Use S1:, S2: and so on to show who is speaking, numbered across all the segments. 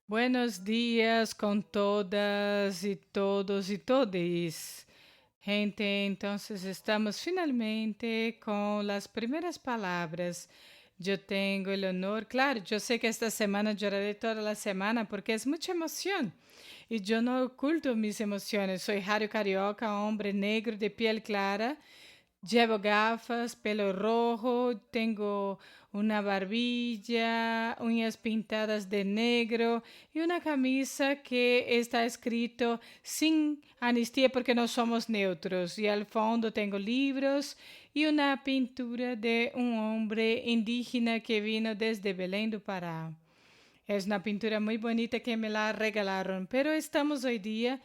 S1: Buenos días con todas y todos y todes. Gente, entonces estamos finalmente con las primeras palabras. Yo tengo el honor, claro, yo sé que esta semana lloraré toda la semana porque es mucha emoción. Y yo no oculto mis emociones. Soy Jario Carioca, hombre negro de piel clara. Llevo gafas, pelo rojo, tengo una barbilla, uñas pintadas de negro y una camisa que está escrito sin amnistía porque no somos neutros. Y al fondo tengo libros y una pintura de un hombre indígena que vino desde Belém do Pará. Es una pintura muy bonita que me la regalaron, pero estamos hoy día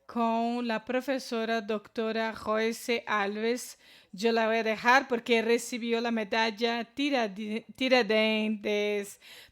S1: con la profesora doctora Joyce Alves. Yo la voy a dejar porque recibió la medalla Tiradentes.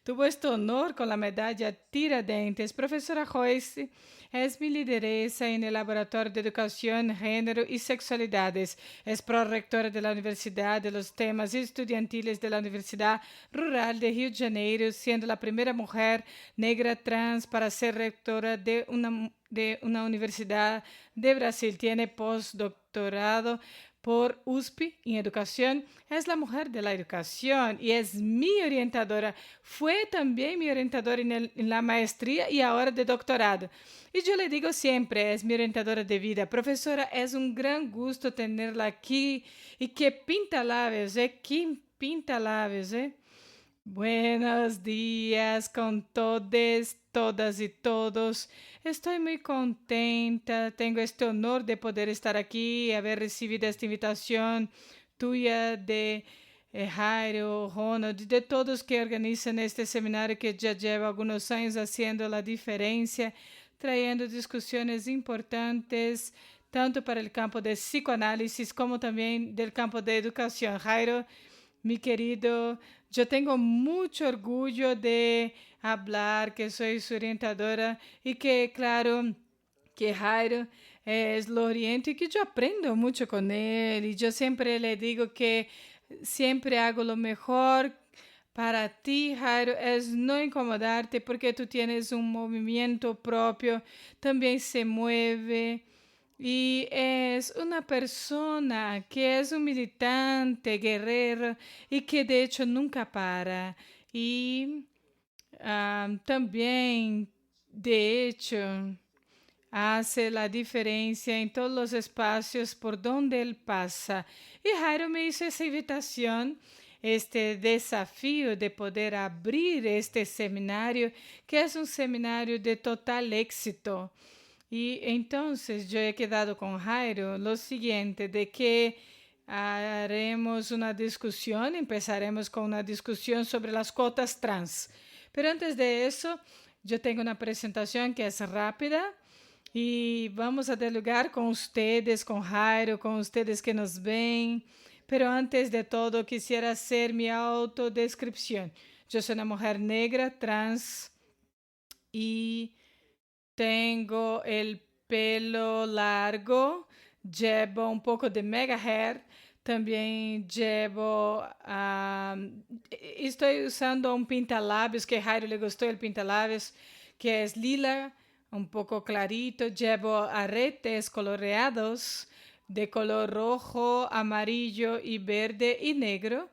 S1: Tuvo este honor con la medalla Tiradentes. Profesora Joyce es mi lideresa en el Laboratorio de Educación, Género y Sexualidades. Es prorectora de la Universidad de los Temas Estudiantiles de la Universidad Rural de Rio de Janeiro, siendo la primera mujer negra trans para ser rectora de una universidad de Brasil. Tiene postdoctorado por USP en educación. Es la mujer de la educación y es mi orientadora. Fue también mi orientadora en la maestría y ahora de doctorado. Y yo le digo siempre, es mi orientadora de vida. Profesora, es un gran gusto tenerla aquí. Y que pinta labios, ¿eh? Que pinta labios, ¿eh? Buenos días con todos, todas y todos. Estoy muy contenta. Tengo este honor de poder estar aquí y haber recibido esta invitación tuya de Jairo, Ronald, de todos que organizan este seminario que ya lleva algunos años haciendo la diferencia, trayendo discusiones importantes tanto para el campo de psicoanálisis como también del campo de educación. Jairo, mi querido, yo tengo mucho orgullo de hablar, que soy su orientadora y que, claro, que Jairo es lo oriente y que yo aprendo mucho con él. Y yo siempre le digo que siempre hago lo mejor para ti, Jairo, es no incomodarte porque tú tienes un movimiento propio, también se mueve. Y es una persona que es un militante, guerrero y que de hecho nunca para. Y también, de hecho, hace la diferencia en todos los espacios por donde él pasa. Y Jairo me hizo esa invitación, este desafío de poder abrir este seminario, que es un seminario de total éxito. Y entonces yo he quedado con Jairo lo siguiente, de que haremos una discusión, empezaremos con una discusión sobre las cuotas trans. Pero antes de eso, yo tengo una presentación que es rápida y vamos a dialogar con ustedes, con Jairo, con ustedes que nos ven. Pero antes de todo, quisiera hacer mi autodescripción. Yo soy una mujer negra, trans y tengo el pelo largo, llevo un poco de mega hair, también llevo, estoy usando un pintalabios que a Jairo le gustó el pintalabios, que es lila, un poco clarito, llevo aretes coloreados de color rojo, amarillo y verde y negro.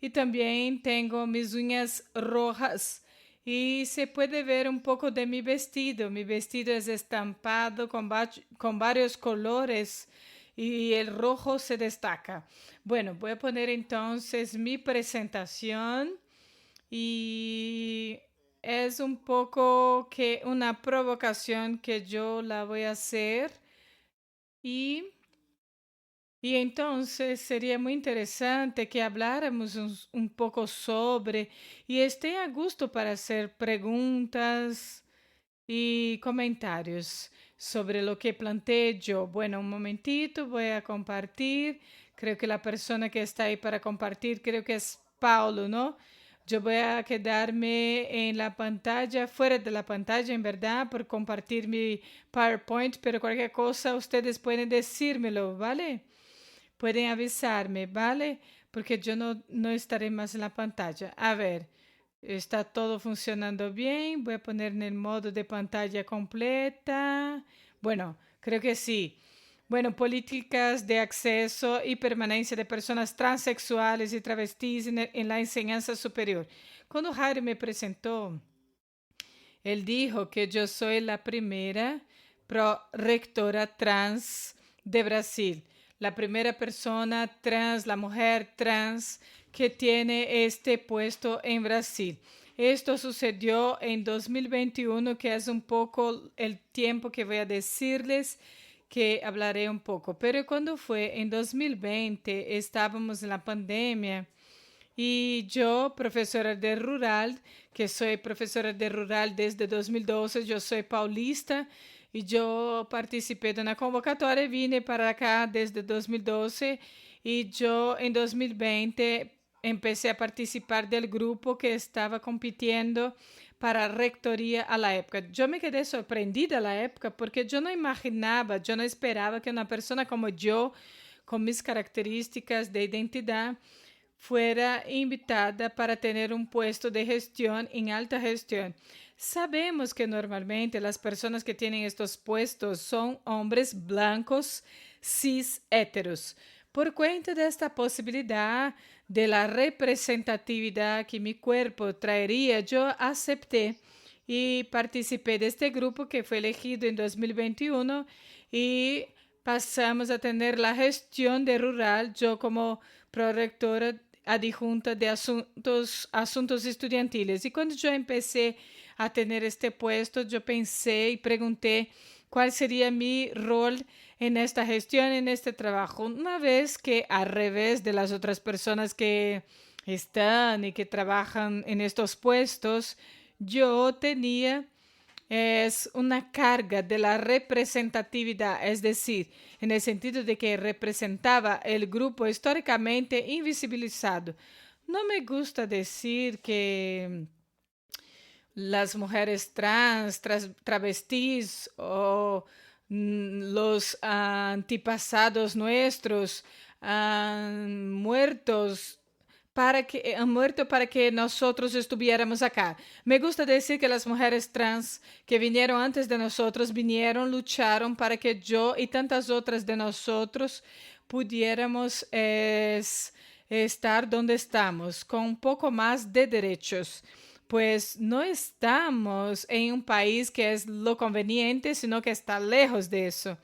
S1: Y también tengo mis uñas rojas y se puede ver un poco de mi vestido. Mi vestido es estampado con varios colores y el rojo se destaca. Bueno, voy a poner entonces mi presentación y es un poco que una provocación que yo la voy a hacer y entonces sería muy interesante que habláramos un poco sobre y esté a gusto para hacer preguntas y comentarios sobre lo que planteé yo. Bueno, un momentito, voy a compartir. Creo que la persona que está ahí para compartir, creo que es Paulo, ¿no? Yo voy a quedarme en la pantalla, fuera de la pantalla, en verdad, por compartir mi PowerPoint, pero cualquier cosa ustedes pueden decírmelo, ¿vale? Pueden avisarme, ¿vale? Porque yo no estaré más en la pantalla. A ver, Está todo funcionando bien. Voy a poner en el modo de pantalla completa. Bueno, creo que sí. Bueno, políticas de acceso y permanencia de personas transexuales y travestis en la enseñanza superior. Cuando Jairo me presentó, él dijo que yo soy la primera rectora trans de Brasil, la primera persona trans, la mujer trans que tiene este puesto en Brasil. Esto sucedió en 2021, que es un poco el tiempo que voy a decirles que hablaré un poco. Pero cuando fue en 2020, estábamos en la pandemia y yo, profesora de rural, que soy profesora de rural desde 2012, yo soy paulista y yo participé de una convocatoria, vine para acá desde 2012 y yo en 2020 empecé a participar del grupo que estaba compitiendo para rectoría a la época. Yo me quedé sorprendida a la época porque yo no imaginaba, yo no esperaba que una persona como yo, con mis características de identidad, fuera invitada para tener un puesto de gestión en alta gestión. Sabemos que normalmente las personas que tienen estos puestos son hombres blancos, cis, héteros. Por cuenta de esta posibilidad de la representatividad que mi cuerpo traería, yo acepté y participé de este grupo que fue elegido en 2021 y pasamos a tener la gestión de rural, yo como prorectora adjunta de asuntos estudiantiles. Y cuando yo empecé a tener este puesto, yo pensé y pregunté cuál sería mi rol en esta gestión, en este trabajo. Una vez que al revés de las otras personas que están y que trabajan en estos puestos, yo tenía es una carga de la representatividad, es decir, en el sentido de que representaba el grupo históricamente invisibilizado. No me gusta decir que las mujeres trans, travestis o los antepasados nuestros han muerto para que nosotros estuviéramos acá. Me gusta decir que las mujeres trans que vinieron antes de nosotros vinieron, lucharon para que yo y tantas otras de nosotros pudiéramos estar donde estamos, con un poco más de derechos. Pues no estamos en un país que es lo conveniente, sino que está lejos de eso.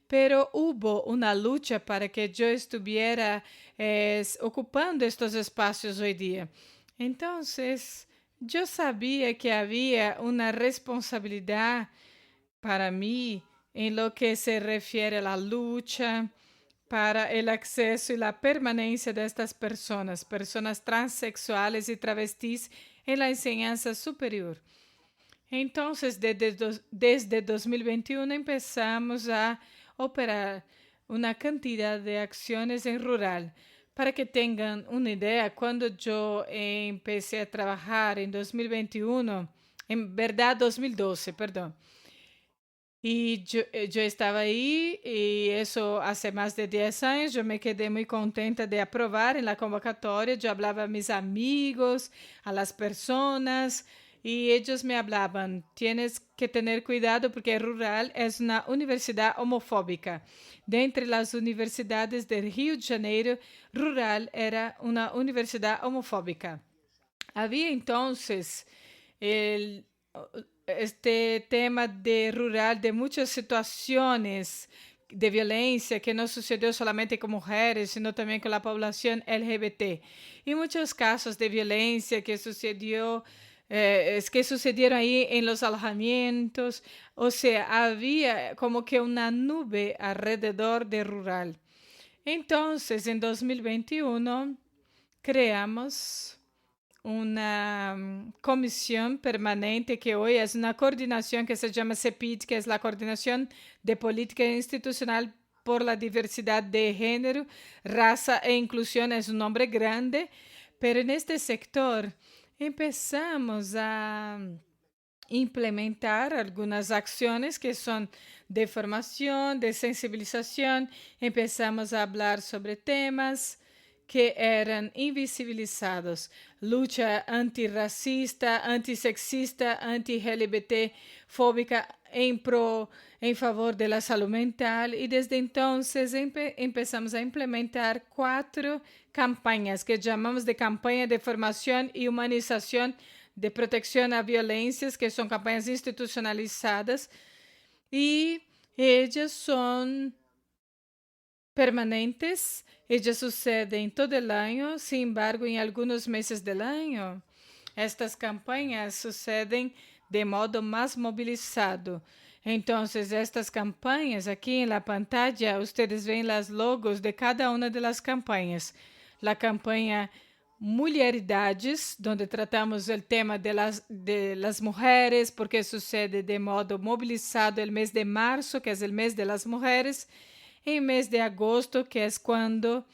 S1: Pero hubo una lucha para que yo estuviera ocupando estos espacios hoy día. Entonces, yo sabía que había una responsabilidad para mí en lo que se refiere a la lucha para el acceso y la permanencia de estas personas, personas transexuales y travestis en la enseñanza superior. Entonces, desde 2021 empezamos a operar una cantidad de acciones en rural. Para que tengan una idea, cuando yo empecé a trabajar en 2021, en verdad 2012, perdón, y yo estaba ahí y eso hace más de 10 años, yo me quedé muy contenta de aprobar en la convocatoria, yo hablaba a mis amigos, a las personas y ellos me hablaban, tienes que tener cuidado porque Rural es una universidad homofóbica. De entre las universidades del Río de Janeiro, Rural era una universidad homofóbica. Había entonces el, este tema de rural, de muchas situaciones de violencia que no sucedió solamente con mujeres, sino también con la población LGBT. Y muchos casos de violencia que sucedió, es que sucedieron ahí en los alojamientos. O sea, había como que una nube alrededor de rural. Entonces, en 2021, creamos una comisión permanente que hoy es una coordinación que se llama CEPID, que es la Coordinación de Política Institucional por la Diversidad de Género, Raza e Inclusión. Es un nombre grande, pero en este sector empezamos a implementar algunas acciones que son de formación, de sensibilización. Empezamos a hablar sobre temas que eran invisibilizados. Lucha antirracista, antissexista, anti-LGBT, fóbica em favor da saúde mental, e desde então começamos a implementar 4 campanhas que chamamos de campanha de formação e humanização de proteção a violências, que são campanhas institucionalizadas, e elas são permanentes. Ellas suceden todo el año, sin embargo, en algunos meses del año, estas campañas suceden de modo más movilizado. Entonces, estas campañas, aquí en la pantalla, ustedes ven las logos de cada una de las campañas. La campaña Mulheridades, donde tratamos el tema de las mujeres, porque sucede de modo movilizado el mes de marzo, que es el mes de las mujeres, en mes de agosto, que es cuando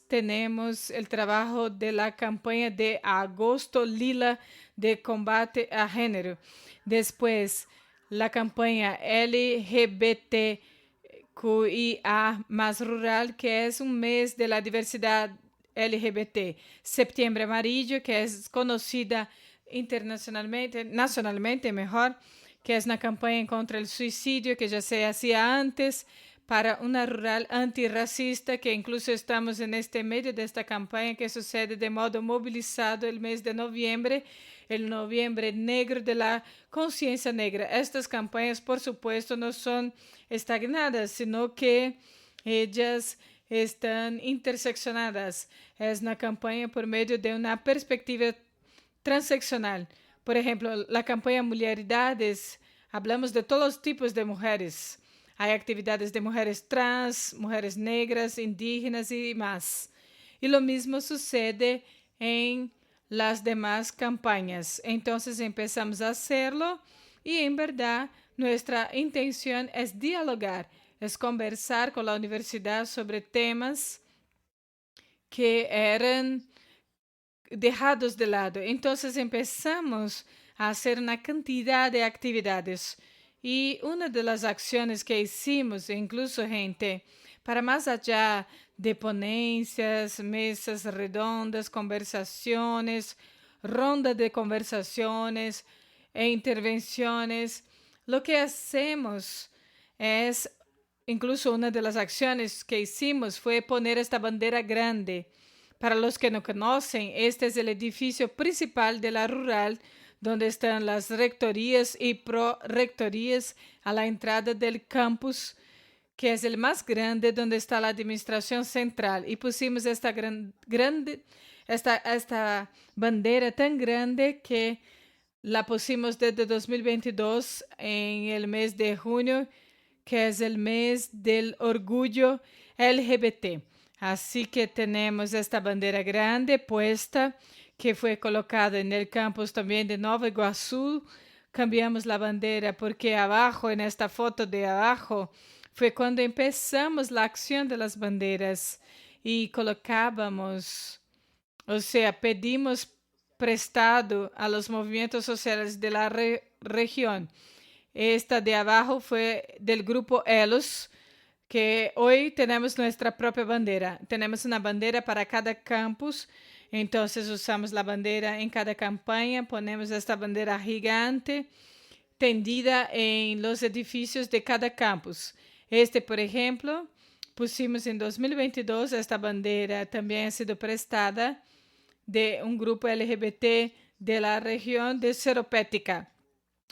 S1: tenemos el trabajo de la campaña de Agosto Lila de combate a género. Después, la campaña LGBTQIA más rural, que es un mes de la diversidad LGBT. Septiembre Amarillo, que es conocida internacionalmente, nacionalmente mejor, que es una campaña contra el suicidio que ya se hacía antes, para una rural antirracista, que incluso estamos en este medio de esta campaña que sucede de modo movilizado el mes de noviembre, el noviembre negro de la conciencia negra. Estas campañas, por supuesto, no son estagnadas, sino que ellas están interseccionadas. Es una campaña por medio de una perspectiva transeccional. Por ejemplo, la campaña Mulheridades, hablamos de todos los tipos de mujeres. Hay actividades de mujeres trans, mujeres negras, indígenas y más. Y lo mismo sucede en las demás campañas. Entonces empezamos a hacerlo y en verdad nuestra intención es dialogar, es conversar con la universidad sobre temas que eran dejados de lado. Entonces empezamos a hacer una cantidad de actividades. Y una de las acciones que hicimos, incluso gente, para más allá de ponencias, mesas redondas, conversaciones, ronda de conversaciones e intervenciones, lo que hacemos es, incluso una de las acciones que hicimos fue poner esta bandera grande. Para los que no conocen, este es el edificio principal de la rural, donde están las rectorías y prorectorías a la entrada del campus, que es el más grande, donde está la administración central. Y pusimos esta bandera tan grande que la pusimos desde 2022 en el mes de junio, que es el mes del orgullo LGBT. Así que tenemos esta bandera grande puesta, que fue colocada en el campus también de Nova Iguazú. Cambiamos la bandera porque abajo, en esta foto de abajo, fue cuando empezamos la acción de las banderas y colocábamos, o sea, pedimos prestado a los movimientos sociales de la región. Esta de abajo fue del grupo ELOS, que hoy tenemos nuestra propia bandera. Tenemos una bandera para cada campus. Entonces usamos la bandera en cada campaña, ponemos esta bandera gigante tendida en los edificios de cada campus. Por ejemplo, pusimos en 2022 esta bandera, también ha sido prestada de un grupo LGBT de la región de Seropética.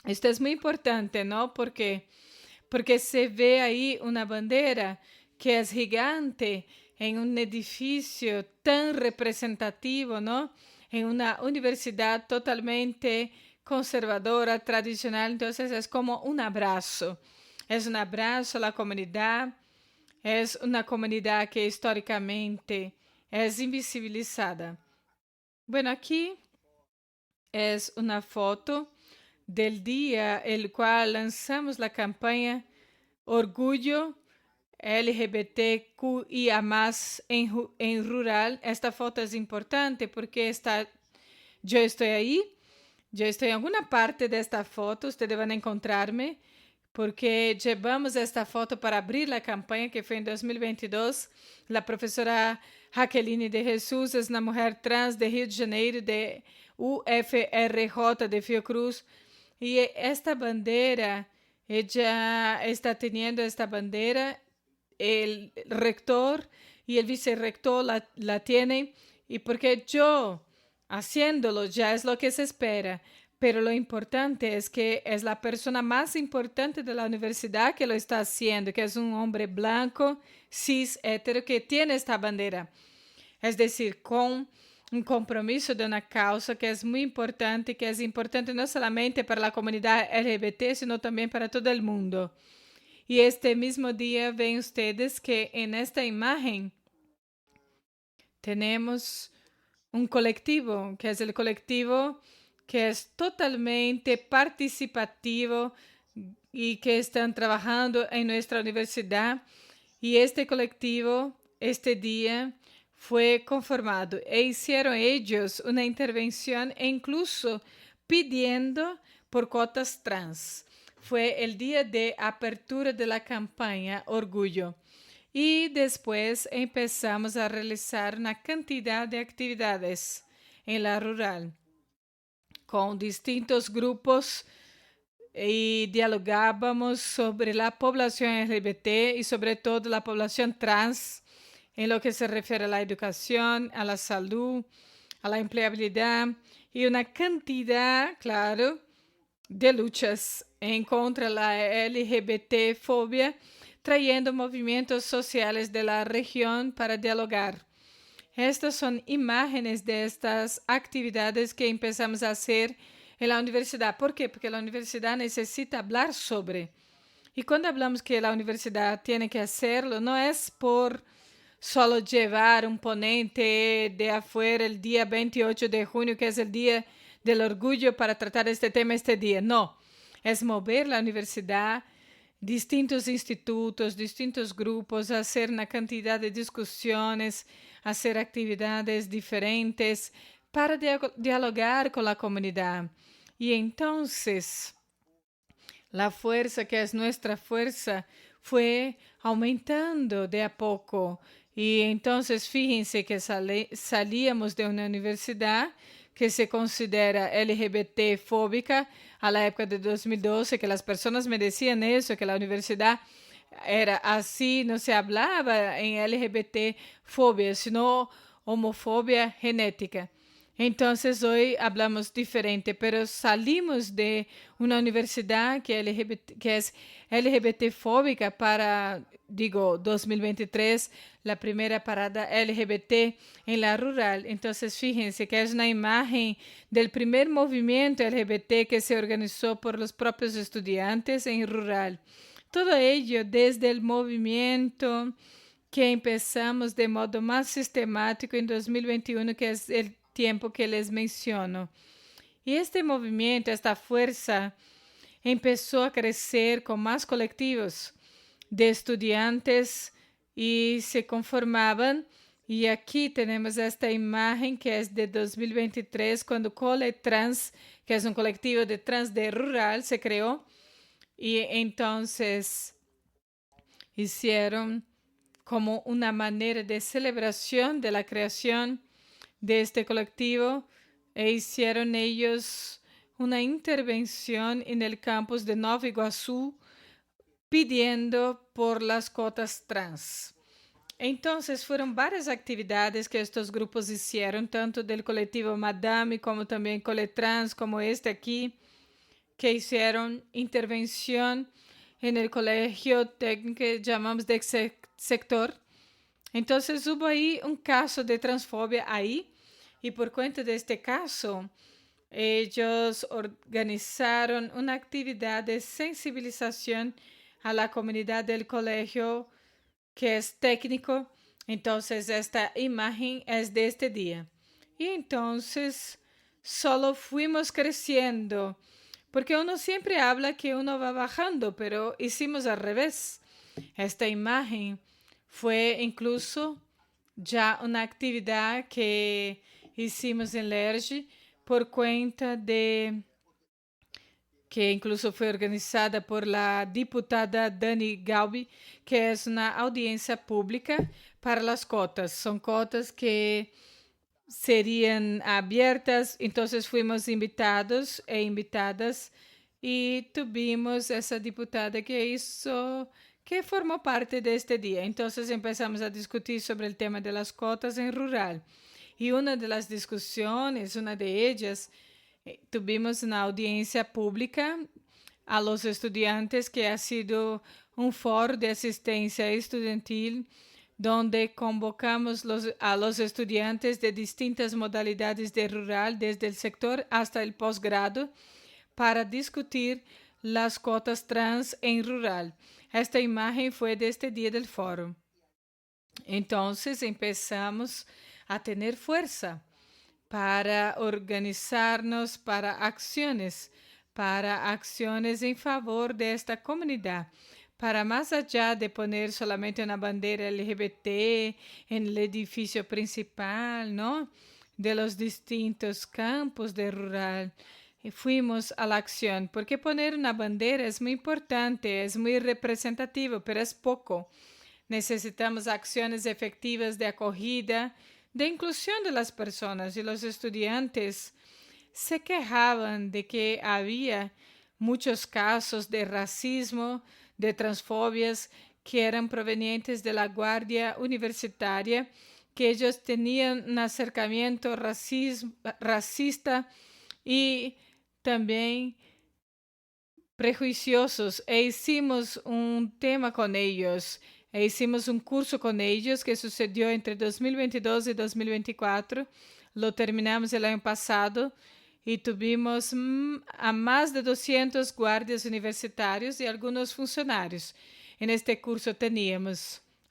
S1: Esto es muy importante, ¿no? Porque se ve ahí una bandera que es gigante en un edificio tan representativo, ¿no? En una universidad totalmente conservadora, tradicional. Entonces es como un abrazo. Es un abrazo a la comunidad. Es una comunidad que históricamente es invisibilizada. Bueno, aquí es una foto del día el cual lanzamos la campaña Orgullo LGBTQIA+, en rural. Esta foto es importante porque yo estoy ahí, yo estoy en alguna parte de esta foto, ustedes van a encontrarme, porque llevamos esta foto para abrir la campaña que fue en 2022. La profesora Jaqueline de Jesus es una mujer trans de Rio de Janeiro, de UFRJ de Fiocruz. Y esta bandera, ella está teniendo esta bandera, el rector y el vicerrector la tienen, y porque yo haciéndolo ya es lo que se espera. Pero lo importante es que es la persona más importante de la universidad que lo está haciendo, que es un hombre blanco, cis, hetero, que tiene esta bandera. Es decir, con un compromiso de una causa que es muy importante, que es importante no solamente para la comunidad LGBT, sino también para todo el mundo. Y este mismo día ven ustedes que en esta imagen tenemos un colectivo, que es el colectivo que es totalmente participativo y que están trabajando en nuestra universidad. Y este colectivo, este día, fue conformado e hicieron ellos una intervención e incluso pidiendo por cotas trans. Fue el día de apertura de la campaña Orgullo. Y después empezamos a realizar una cantidad de actividades en la rural con distintos grupos y dialogábamos sobre la población LGBT y sobre todo la población trans en lo que se refiere a la educación, a la salud, a la empleabilidad y una cantidad, claro, de luchas en contra de la LGBT-fobia, trayendo movimientos sociales de la región para dialogar. Estas son imágenes de estas actividades que empezamos a hacer en la universidad. ¿Por qué? Porque la universidad necesita hablar sobre. Y cuando hablamos que la universidad tiene que hacerlo, no es por solo llevar un ponente de afuera el día 28 de junio, que es el día del orgullo, para tratar este tema este día. No, es mover la universidad, distintos institutos, distintos grupos, hacer una cantidad de discusiones, hacer actividades diferentes para dialogar con la comunidad. Y entonces, la fuerza que es nuestra fuerza fue aumentando de a poco. Y entonces fíjense que salíamos de una universidad que se considera LGBT fóbica a la época de 2012, que las personas me decían eso, que la universidad era así, no se hablaba en LGBT fobia, sino homofobia genética. Entonces hoy hablamos diferente, pero salimos de una universidad que es LGBT fóbica para, digo, 2023, la primera parada LGBT en la rural. Entonces fíjense que es una imagen del primer movimiento LGBT que se organizó por los propios estudiantes en rural. Todo ello desde el movimiento que empezamos de modo más sistemático en 2021, que es el tiempo que les menciono. Y este movimiento, esta fuerza, empezó a crecer con más colectivos de estudiantes y se conformaban. Y aquí tenemos esta imagen que es de 2023, cuando Cole Trans, que es un colectivo de trans de rural, se creó. Y entonces hicieron como una manera de celebración de la creación de este colectivo e hicieron ellos una intervención en el campus de Nova Iguazú pidiendo por las cotas trans. Entonces fueron varias actividades que estos grupos hicieron, tanto del colectivo Madame como también Coletrans, como este aquí, que hicieron intervención en el colegio técnico que llamamos de sector. Entonces hubo ahí un caso de transfobia ahí, y por cuenta de este caso, ellos organizaron una actividad de sensibilización a la comunidad del colegio que es técnico. Entonces esta imagen es de este día. Y entonces solo fuimos creciendo, porque uno siempre habla que uno va bajando, pero hicimos al revés. Esta imagen fue incluso ya una actividad que hicimos en Lerge por cuenta de que incluso fue organizada por la diputada Dani Galbi, que es una audiencia pública para las cotas. Son cotas que serían abiertas, entonces fuimos invitados e invitadas y tuvimos esa diputada que formó parte de este día. Entonces empezamos a discutir sobre el tema de las cotas en rural. Y una de las discusiones, una de ellas, tuvimos una audiencia pública a los estudiantes que ha sido un foro de asistencia estudiantil donde convocamos a los estudiantes de distintas modalidades de rural, desde el sector hasta el posgrado, para discutir las cotas trans en rural. Esta imagen fue de este día del foro. Entonces empezamos a tener fuerza para organizarnos para acciones en favor de esta comunidad, para más allá de poner solamente una bandera LGBT en el edificio principal, ¿no? De los distintos campos de rural. Y fuimos a la acción, porque poner una bandera es muy importante, es muy representativo, pero es poco. Necesitamos acciones efectivas de acogida, de inclusión de las personas, y los estudiantes se quejaban de que había muchos casos de racismo, de transfobias que eran provenientes de la guardia universitaria, que ellos tenían un acercamiento racista y también prejuiciosos, e hicimos un tema con ellos, e hicimos un curso con ellos que sucedió entre 2022 y 2024. Lo terminamos el año pasado y tuvimos a más de 200 guardias universitarios y algunos funcionarios. En este curso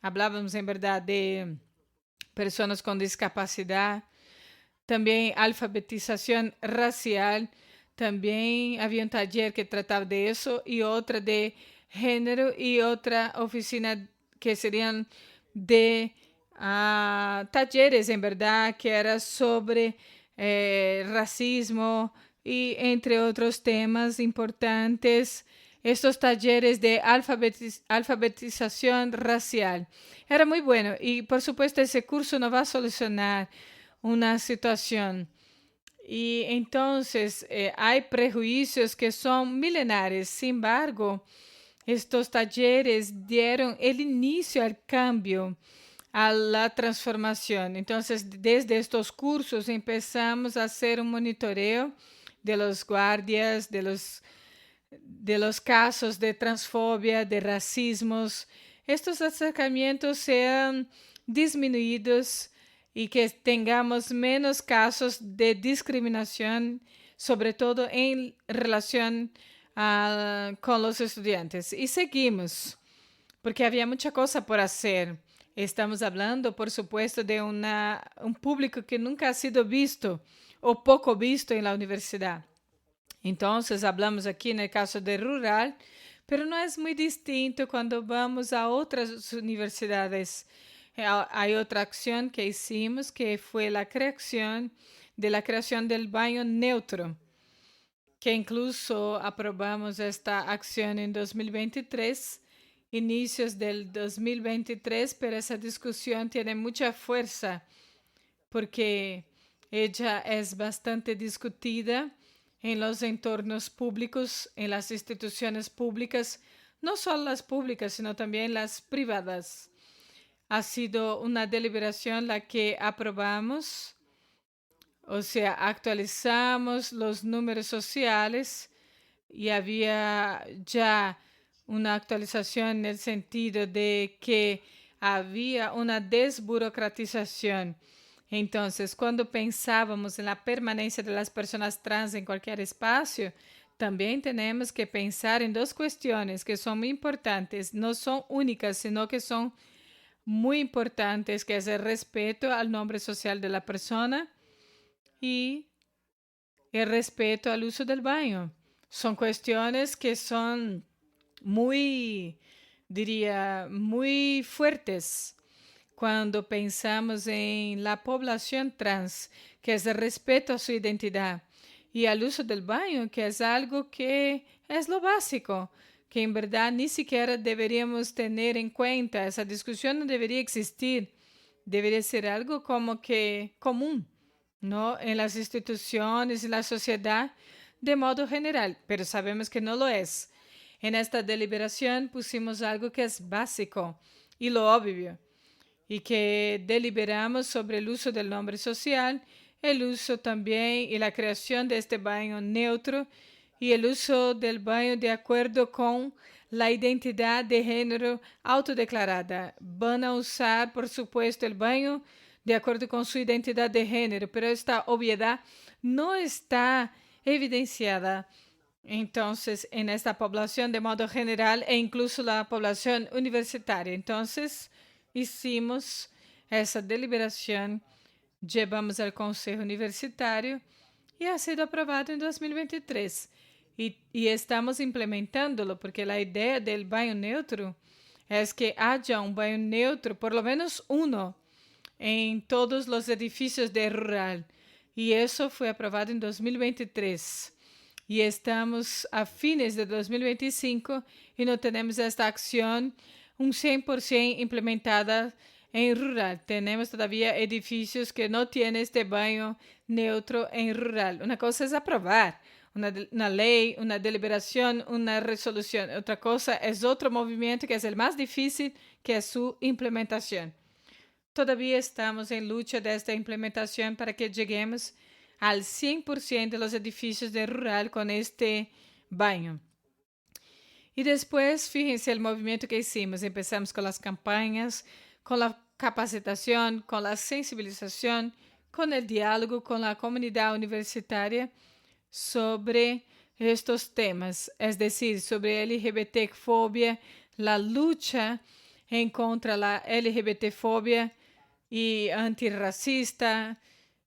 S1: hablábamos en verdad de personas con discapacidad, también alfabetización racial, también había un taller que trataba de eso y otra de género y otra oficina que serían de talleres, en verdad, que era sobre racismo y entre otros temas importantes. Estos talleres de alfabetización racial. Era muy bueno y por supuesto ese curso no va a solucionar una situación. Y entonces hay prejuicios que son milenares. Sin embargo, estos talleres dieron el inicio al cambio, a la transformación. Entonces, desde estos cursos empezamos a hacer un monitoreo de los guardias, de los casos de transfobia, de racismos. Estos acercamientos sean disminuidos y que tengamos menos casos de discriminación, sobre todo en relación con los estudiantes. Y seguimos, porque había mucha cosa por hacer. Estamos hablando, por supuesto, de un público que nunca ha sido visto o poco visto en la universidad. Entonces, hablamos aquí en el caso de rural, pero no es muy distinto cuando vamos a otras universidades. Hay otra acción que hicimos que fue la creación del baño neutro, que incluso aprobamos esta acción en 2023, inicios del 2023, pero esa discusión tiene mucha fuerza porque ella es bastante discutida en los entornos públicos, en las instituciones públicas, no solo las públicas, sino también las privadas. Ha sido una deliberación la que aprobamos, o sea, actualizamos los números sociales y había ya una actualización en el sentido de que había una desburocratización. Entonces, cuando pensábamos en la permanencia de las personas trans en cualquier espacio, también tenemos que pensar en dos cuestiones que son muy importantes, no son únicas, sino que son muy importantes, que es el respeto al nombre social de la persona y el respeto al uso del baño. Son cuestiones que son muy, diría, muy fuertes cuando pensamos en la población trans, que es el respeto a su identidad. y al uso del baño, que es algo que es lo básico, que en verdad ni siquiera deberíamos tener en cuenta. Esa discusión no debería existir. Debería ser algo como que común, ¿no? En las instituciones y la sociedad de modo general, pero sabemos que no lo es. En esta deliberación pusimos algo que es básico y lo obvio, y que deliberamos sobre el uso del nombre social, el uso también y la creación de este baño neutro y el uso del baño de acuerdo con la identidad de género autodeclarada. Van a usar, por supuesto, el baño de acuerdo con su identidad de género, pero esta obviedad no está evidenciada entonces en esta población de modo general e incluso la población universitaria. Entonces hicimos esa deliberación, llevamos al Consejo Universitario y ha sido aprobado en 2023. Y estamos implementándolo porque la idea del baño neutro es que haya un baño neutro, por lo menos uno, en todos los edificios de rural. Y eso fue aprobado en 2023. Y estamos a fines de 2025 y no tenemos esta acción un 100% implementada en rural. Tenemos todavía edificios que no tienen este baño neutro en rural. Una cosa es aprobar una ley, una deliberación, una resolución. Otra cosa es otro movimiento que es el más difícil, que es su implementación. Todavía estamos en lucha de esta implementación para que lleguemos al 100% de los edificios de rural con este baño. Y después, fíjense el movimiento que hicimos. Empezamos con las campañas, con la capacitación, con la sensibilización, con el diálogo con la comunidad universitaria sobre estos temas, es decir, sobre LGBTfobia, la lucha en contra la LGBTfobia y antirracista.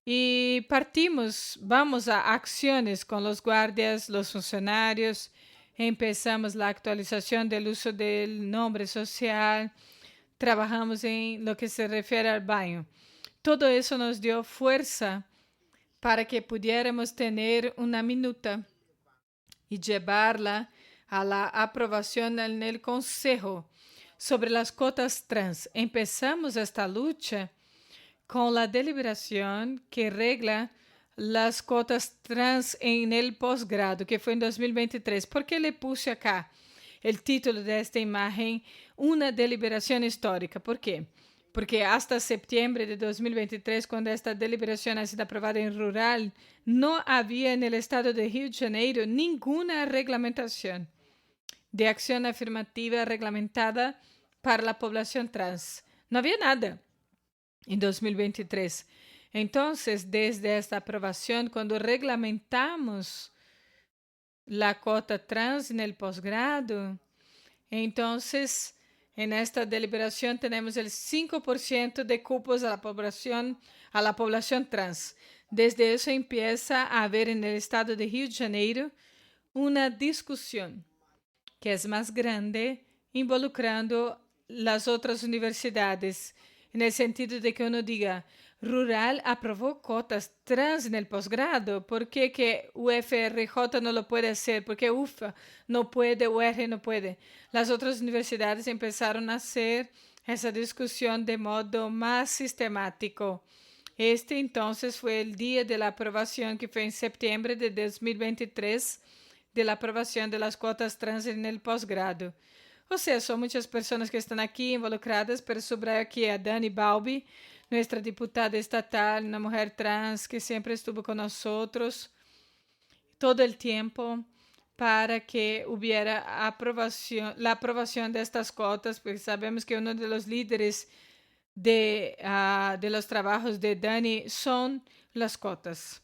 S1: Y partimos, vamos a acciones con los guardias, los funcionarios, empezamos la actualización del uso del nombre social, trabajamos en lo que se refiere al baño. Todo eso nos dio fuerza para que pudiéramos tener una minuta y llevarla a la aprobación en el Consejo sobre las cotas trans. Empezamos esta lucha con la deliberación que regla las cotas trans en el posgrado, que fue en 2023. ¿Por qué le puse acá el título de esta imagen? Una deliberación histórica. ¿Por qué? Porque hasta septiembre de 2023, cuando esta deliberación ha sido aprobada en rural, no había en el estado de Rio de Janeiro ninguna reglamentación de acción afirmativa reglamentada para la población trans. No había nada en 2023. Entonces, desde esta aprobación, cuando reglamentamos la cota trans en el posgrado, entonces, en esta deliberación tenemos el 5% de cupos a la población trans. Desde eso empieza a haber en el estado de Rio de Janeiro una discusión que es más grande, involucrando las otras universidades, en el sentido de que uno diga, Rural aprobó cotas trans en el posgrado, ¿por qué que UFRJ no lo puede hacer? ¿Por qué UFA no puede, UR no puede? Las otras universidades empezaron a hacer esa discusión de modo más sistemático. Este entonces fue el día de la aprobación, que fue en septiembre de 2023, de la aprobación de las cuotas trans en el posgrado. O sea, son muchas personas que están aquí involucradas, pero subrayo aquí a Dani Balbi, nuestra diputada estatal, una mujer trans que siempre estuvo con nosotros todo el tiempo para que hubiera la aprobación de estas cuotas, porque sabemos que uno de los líderes de los trabajos de Dani son las cuotas.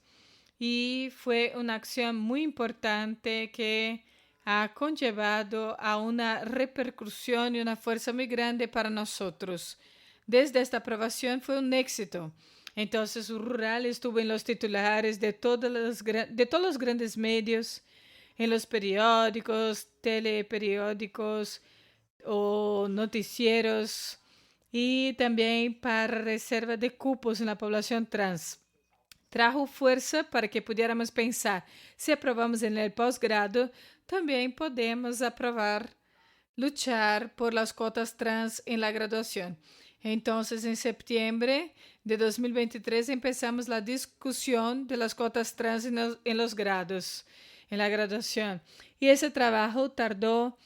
S1: Y fue una acción muy importante que ha conllevado a una repercusión y una fuerza muy grande para nosotros. Desde esta aprobación fue un éxito. Entonces, Rural estuvo en los titulares de todos los grandes medios, en los periódicos, teleperiódicos o noticieros, y también para reserva de cupos en la población trans. trajo fuerza para que pudiéramos pensar, si aprobamos en el posgrado, también podemos aprobar, luchar por las cuotas trans en la graduación. Entonces, en septiembre de 2023 empezamos la discusión de las cuotas trans en los grados, en la graduación. Y ese trabajo tardó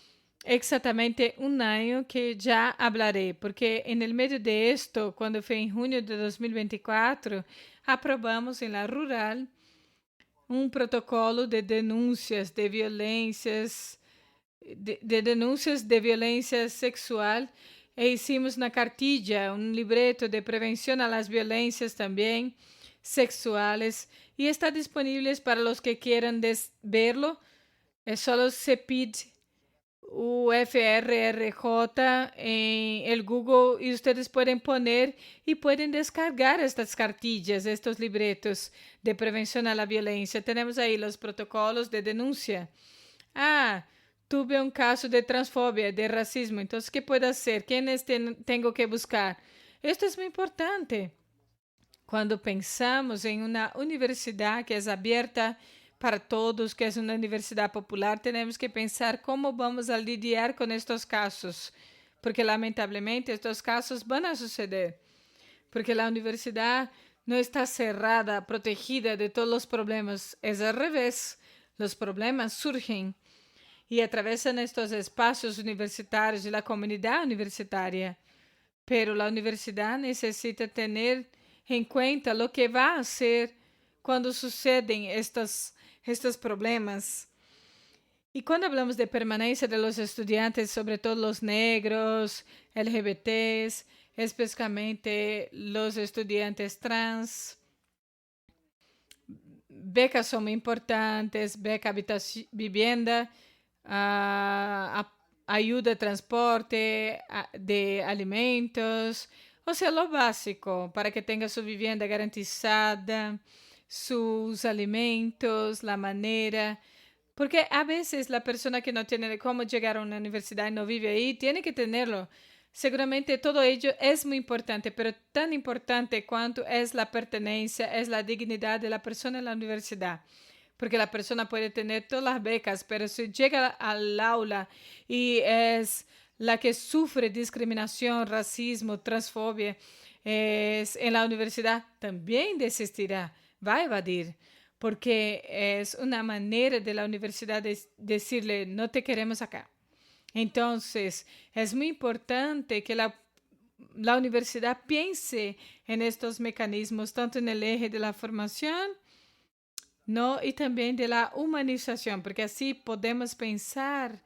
S1: exactamente un año, que ya hablaré, porque en el medio de esto, cuando fue en junio de 2024, aprobamos en la rural un protocolo de denuncias de violencias, de denuncias de violencia sexual, e hicimos una cartilla, un libreto de prevención a las violencias también sexuales, y está disponible para los que quieran verlo. Es solo se pide UFRRJ en el Google y ustedes pueden poner y pueden descargar estas cartillas, estos libretos de prevención a la violencia. Tenemos ahí los protocolos de denuncia. Tuve un caso de transfobia, de racismo. Entonces, ¿qué puedo hacer? ¿Quiénes tengo que buscar? Esto es muy importante. Cuando pensamos en una universidad que es abierta para todos, que es una universidad popular, tenemos que pensar cómo vamos a lidiar con estos casos, porque lamentablemente estos casos van a suceder, porque la universidad no está cerrada, protegida de todos los problemas, es al revés, los problemas surgen y atravesan estos espacios universitarios y la comunidad universitaria. Pero la universidad necesita tener en cuenta lo que va a hacer cuando suceden estos problemas. Y cuando hablamos de permanencia de los estudiantes, sobre todo los negros, LGBTs, específicamente los estudiantes trans, becas son muy importantes, beca vivienda, ayuda de transporte, de alimentos, o sea, lo básico para que tenga su vivienda garantizada, sus alimentos, la manera. Porque a veces la persona que no tiene cómo llegar a una universidad y no vive ahí, tiene que tenerlo. Seguramente todo ello es muy importante, pero tan importante cuanto es la pertenencia, es la dignidad de la persona en la universidad. Porque la persona puede tener todas las becas, pero si llega al aula y es la que sufre discriminación, racismo, transfobia, en la universidad también desistirá, va a evadir, porque es una manera de la universidad de decirle, no te queremos acá. Entonces, es muy importante que la universidad piense en estos mecanismos, tanto en el eje de la formación, ¿no? Y también de la humanización, porque así podemos pensar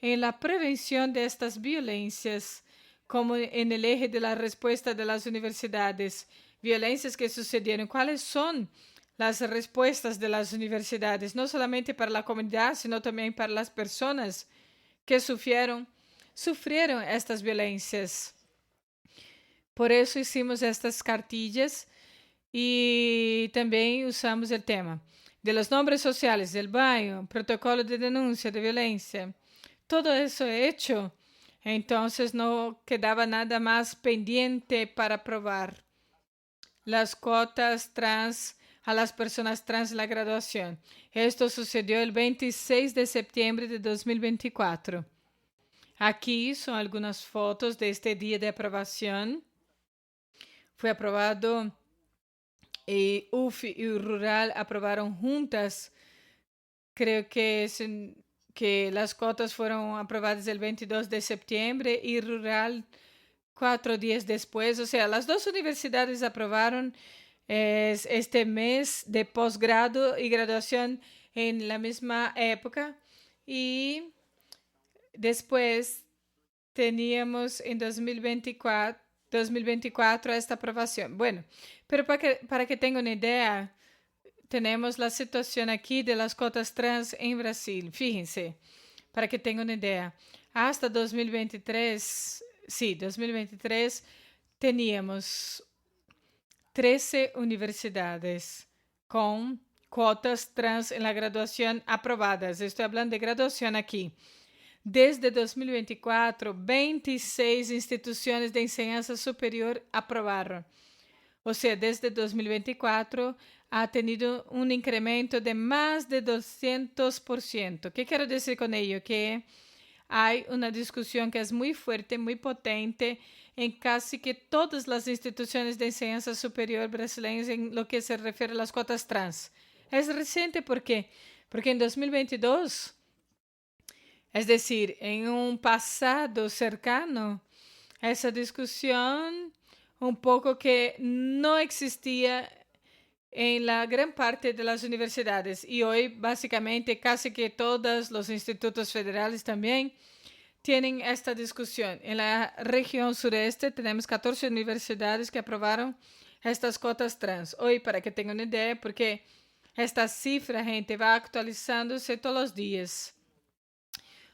S1: en la prevención de estas violencias, como en el eje de la respuesta de las universidades. Violencias que sucedieron, ¿cuáles son las respuestas de las universidades? No solamente para la comunidad, sino también para las personas que sufrieron estas violencias. Por eso hicimos estas cartillas y también usamos el tema de los nombres sociales, del baño, protocolo de denuncia de violencia. Todo eso hecho. Entonces no quedaba nada más pendiente para aprobar las cuotas trans a las personas trans en la graduación. Esto sucedió el 26 de septiembre de 2024. Aquí son algunas fotos de este día de aprobación. Fue aprobado y UF y Rural aprobaron juntas. Creo que las cuotas fueron aprobadas el 22 de septiembre y Rural 4 días después. O sea, las dos universidades aprobaron este mes de posgrado y graduación en la misma época. Y después teníamos en 2024 esta aprobación. Bueno, pero para que tengan una idea, tenemos la situación aquí de las cuotas trans en Brasil. Fíjense, para que tengan una idea. Hasta 2023, sí, 2023, teníamos 13 universidades con cuotas trans en la graduación aprobadas. Estoy hablando de graduación aquí. Desde 2024, 26 instituciones de enseñanza superior aprobaron. O sea, desde 2024 ha tenido un incremento de más de 200%. ¿Qué quiero decir con ello? Que hay una discusión que es muy fuerte, muy potente en casi que todas las instituciones de enseñanza superior brasileñas en lo que se refiere a las cuotas trans. Es reciente porque en 2022, es decir, en un pasado cercano, esa discusión un poco que no existía en la gran parte de las universidades y hoy básicamente casi que todos los institutos federales también tienen esta discusión. En la región sureste tenemos 14 universidades que aprobaron estas cotas trans. Hoy, para que tengan una idea, porque esta cifra, gente, va actualizándose todos los días.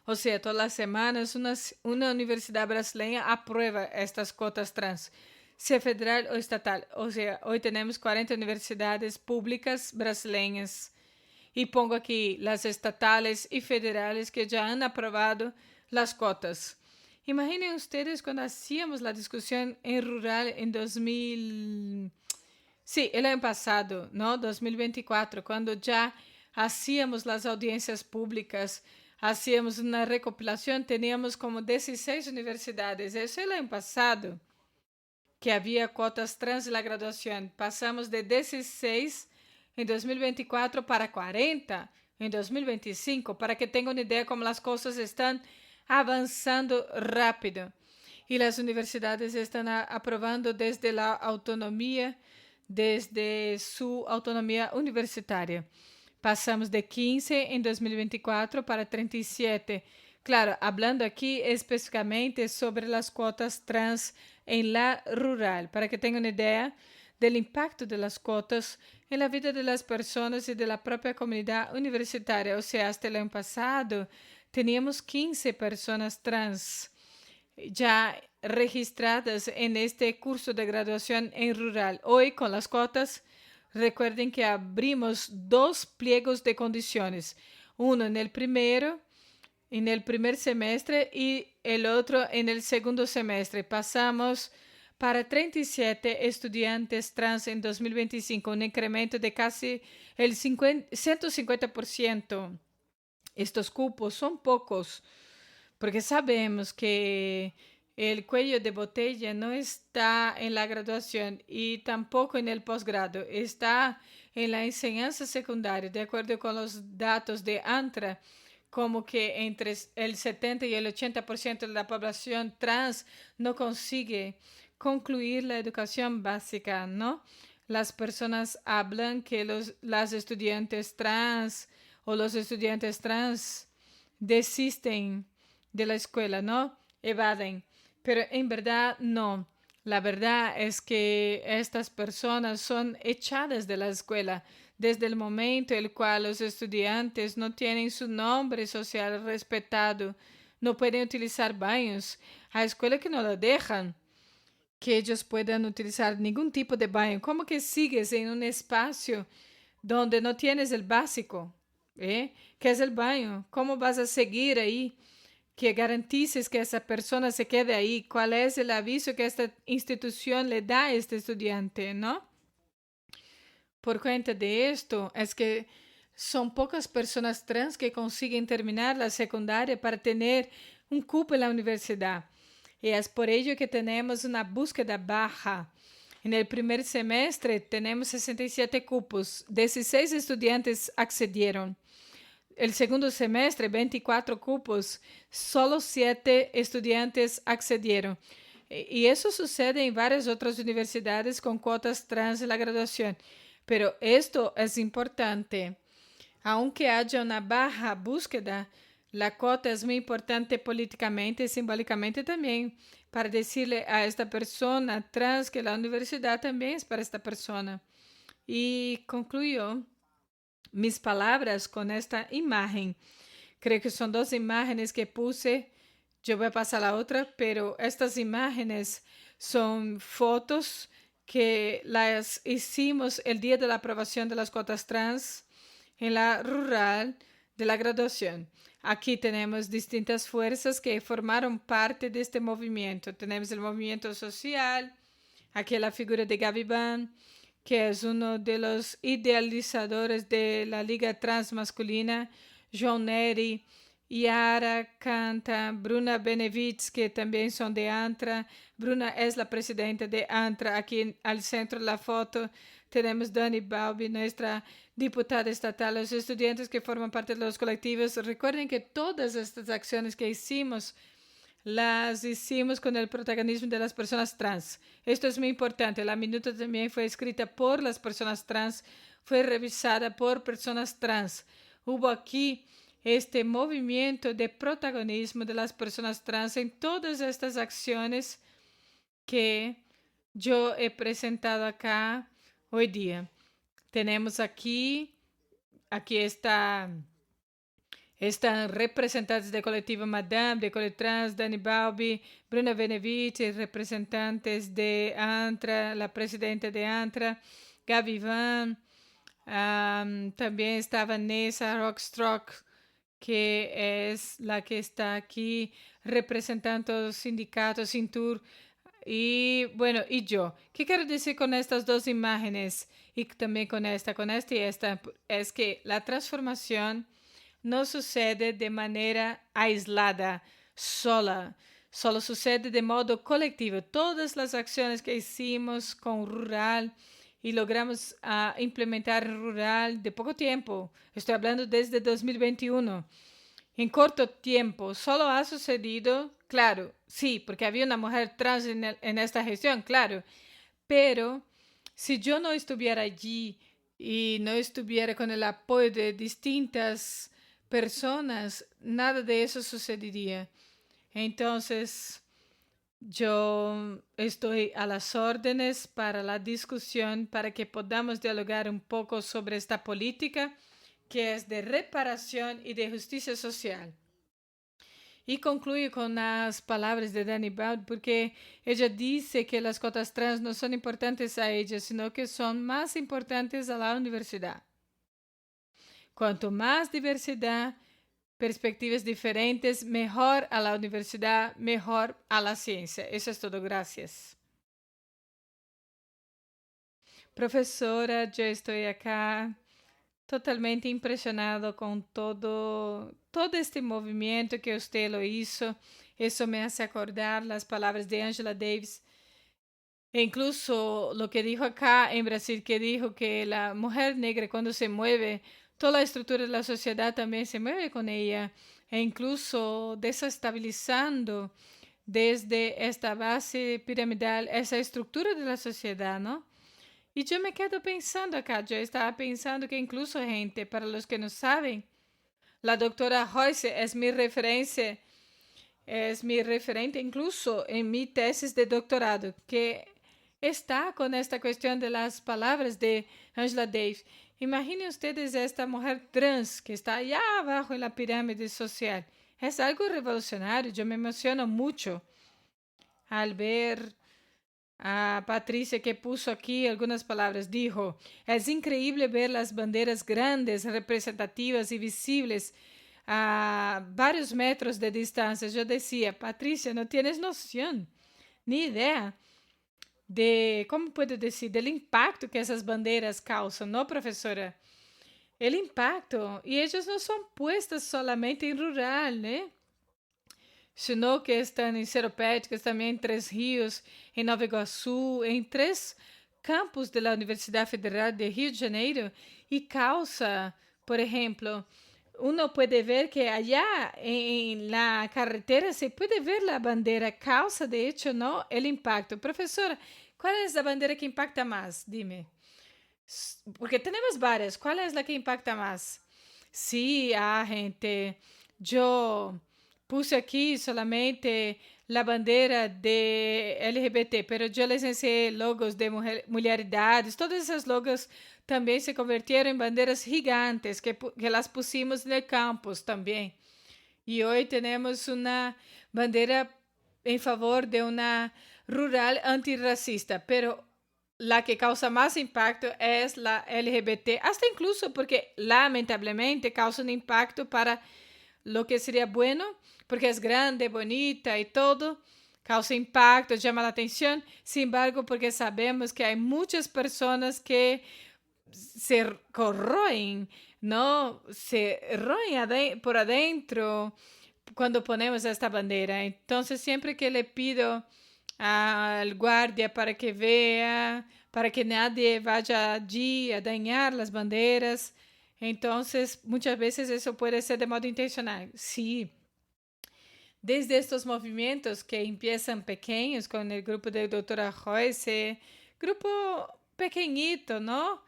S1: O sea, todas las semanas una universidad brasileña aprueba estas cotas trans, sea federal o estatal. O sea, hoy tenemos 40 universidades públicas brasileñas. Y pongo aquí las estatales y federales que ya han aprobado las cotas. Imaginen ustedes cuando hacíamos la discusión en rural en 2000, sí, el año pasado, ¿no? 2024, cuando ya hacíamos las audiencias públicas, hacíamos una recopilación, teníamos como 16 universidades. Eso el año pasado, que había cotas trans en la graduación. Pasamos de 16 en 2024 para 40 en 2025, para que tengan una idea cómo las cosas están avanzando rápido. Y las universidades están aprobando desde la autonomía, desde su autonomía universitaria. Pasamos de 15 en 2024 para 37. Claro, hablando aquí específicamente sobre las cuotas trans en la rural, para que tengan una idea del impacto de las cuotas en la vida de las personas y de la propia comunidad universitaria. O sea, hasta el año pasado teníamos 15 personas trans ya registradas en este curso de graduación en rural. Hoy, con las cuotas, recuerden que abrimos 2 pliegos de condiciones, uno en el primer semestre y el otro en el segundo semestre. Pasamos para 37 estudiantes trans en 2025, un incremento de casi el 150%. Estos cupos son pocos, porque sabemos que el cuello de botella no está en la graduación y tampoco en el posgrado, está en la enseñanza secundaria, de acuerdo con los datos de ANTRA, como que entre el 70 y el 80% de la población trans no consigue concluir la educación básica, ¿no? Las personas hablan que las estudiantes trans o los estudiantes trans desisten de la escuela, ¿no? Evaden. Pero en verdad no. La verdad es que estas personas son echadas de la escuela desde el momento en el cual los estudiantes no tienen su nombre social respetado, no pueden utilizar baños. Hay escuelas que no lo dejan que ellos puedan utilizar ningún tipo de baño. ¿Cómo que sigues en un espacio donde no tienes el básico? ¿Qué es el baño? ¿Cómo vas a seguir ahí? Que garantices que esa persona se quede ahí. ¿Cuál es el aviso que esta institución le da a este estudiante, no? Por cuenta de esto, es que son pocas personas trans que consiguen terminar la secundaria para tener un cupo en la universidad. Y es por ello que tenemos una búsqueda baja. En el primer semestre tenemos 67 cupos, 16 estudiantes accedieron. El segundo semestre, 24 cupos, solo 7 estudiantes accedieron. Y eso sucede en varias otras universidades con cuotas trans en la graduación. Pero esto es importante. Aunque haya una baja búsqueda, la cuota es muy importante políticamente y simbólicamente también para decirle a esta persona trans que la universidad también es para esta persona. Y concluyo mis palabras con esta imagen. Creo que son 2 imágenes que puse. Yo voy a pasar a la otra, pero estas imágenes son fotos que las hicimos el día de la aprobación de las cuotas trans en la rural de la graduación. Aquí tenemos distintas fuerzas que formaron parte de este movimiento. Tenemos el movimiento social, Aquí la figura de Gaby Van, que es uno de los idealizadores de la Liga Transmasculina, João Neri, Yara Canta, Bruna Benevides, que también son de ANTRA. Bruna es la presidenta de ANTRA. Aquí al centro de la foto tenemos Dani Balbi, nuestra diputada estatal, los estudiantes que forman parte de los colectivos. Recuerden que todas estas acciones que hicimos las hicimos con el protagonismo de las personas trans. Esto es muy importante. La minuta también fue escrita por las personas trans, fue revisada por personas trans. Hubo aquí este movimiento de protagonismo de las personas trans en todas estas acciones que yo he presentado acá hoy día. Tenemos aquí están representantes del colectivo Madame, de Coletrans, Dani Balbi, Bruna Benevides, representantes de ANTRA, la presidenta de ANTRA, Gaby Van, también está Vanessa Rockstruck, que es la que está aquí representando los sindicatos Cintur. Y bueno, y yo, ¿qué quiero decir con estas dos imágenes? Y también con esta y esta, es que la transformación no sucede de manera aislada, sola. Solo sucede de modo colectivo. Todas las acciones que hicimos con Rural y logramos implementar Rural de poco tiempo, estoy hablando desde 2021, en corto tiempo, solo ha sucedido, claro, sí, porque había una mujer trans en esta gestión, claro, pero si yo no estuviera allí y no estuviera con el apoyo de distintas personas, nada de eso sucedería. Entonces, yo estoy a las órdenes para la discusión, para que podamos dialogar un poco sobre esta política que es de reparación y de justicia social. Y concluyo con las palabras de Dani Balbi, porque ella dice que las cotas trans no son importantes a ella, sino que son más importantes a la universidad. Cuanto más diversidad, perspectivas diferentes, mejor a la universidad, mejor a la ciencia. Eso es todo. Gracias. Profesora, yo estoy acá totalmente impresionado con todo este movimiento que usted lo hizo. Eso me hace acordar las palabras de Angela Davis. E incluso lo que dijo acá en Brasil, que dijo que la mujer negra cuando se mueve, toda la estructura de la sociedad también se mueve con ella, e incluso desestabilizando desde esta base piramidal esa estructura de la sociedad, ¿no? Y yo me quedo pensando acá, yo estaba pensando que incluso gente, para los que no saben, la doctora Royce es mi referencia, es mi referente incluso en mi tesis de doctorado, que está con esta cuestión de las palabras de Angela Davis. Imaginen ustedes esta mujer trans que está allá abajo en la pirámide social. Es algo revolucionario, yo me emociono mucho al ver a Patricia, que puso aquí algunas palabras. Dijo: es increíble ver las banderas grandes, representativas y visibles a varios metros de distancia. Yo decía: Patricia, no tienes noción, ni idea de, ¿cómo puedo decir?, del impacto que esas banderas causan, ¿no, profesora? El impacto. Y ellas no son puestas solamente en rural, ¿no?, sino que están en Seropédicas, también en Tres Ríos, en Nova Iguaçu, en 3 campus de la Universidad Federal de Rio de Janeiro, y causa, por ejemplo, uno puede ver que allá en la carretera se puede ver la bandera, causa de hecho, ¿no?, el impacto. Profesora, ¿cuál es la bandera que impacta más? Dime. Porque tenemos varias. ¿Cuál es la que impacta más? Sí, gente, yo puse aquí solamente la bandera de LGBT, pero yo les enseñé logos de mulheridades. Todas esas logos también se convirtieron en banderas gigantes que las pusimos en el campus también. Y hoy tenemos una bandera en favor de una rural antirracista, pero la que causa más impacto es la LGBT, hasta incluso porque lamentablemente causa un impacto para lo que sería bueno, porque es grande, bonita y todo, causa impacto, llama la atención. Sin embargo, porque sabemos que hay muchas personas que se corroen, ¿no? Se roen por adentro cuando ponemos esta bandera. Entonces, siempre que le pido al guardia para que vea, para que nadie vaya allí a dañar las banderas, entonces muchas veces eso puede ser de modo intencional. Sí, desde estos movimientos que empiezan pequeños con el grupo de doctora Joyce, grupo pequeñito, ¿no?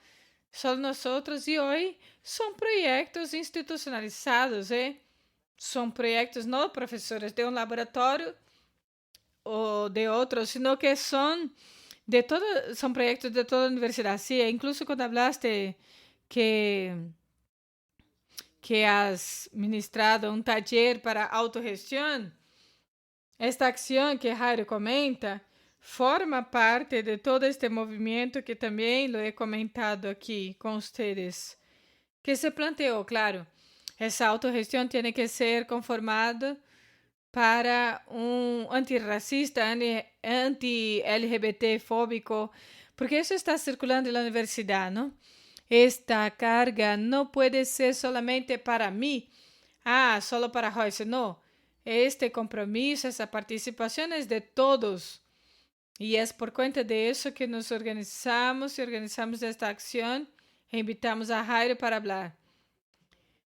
S1: Solo nosotros y hoy son proyectos institucionalizados, ¿eh? Son proyectos no profesores de un laboratorio o de otros, sino que son de todo, son proyectos de toda la universidad. Sí, incluso cuando hablaste que, que has ministrado un taller para autogestión, esta acción que Jairo comenta forma parte de todo este movimiento que también lo he comentado aquí con ustedes, que se planteó, claro, esa autogestión tiene que ser conformada para un antirracista, anti-LGBT fóbico, porque eso está circulando en la universidad, ¿no? Esta carga no puede ser solamente para mí, solo para Joyce, no. Este compromiso, esa participación es de todos. Y es por cuenta de eso que nos organizamos y organizamos esta acción e invitamos a Jairo para hablar.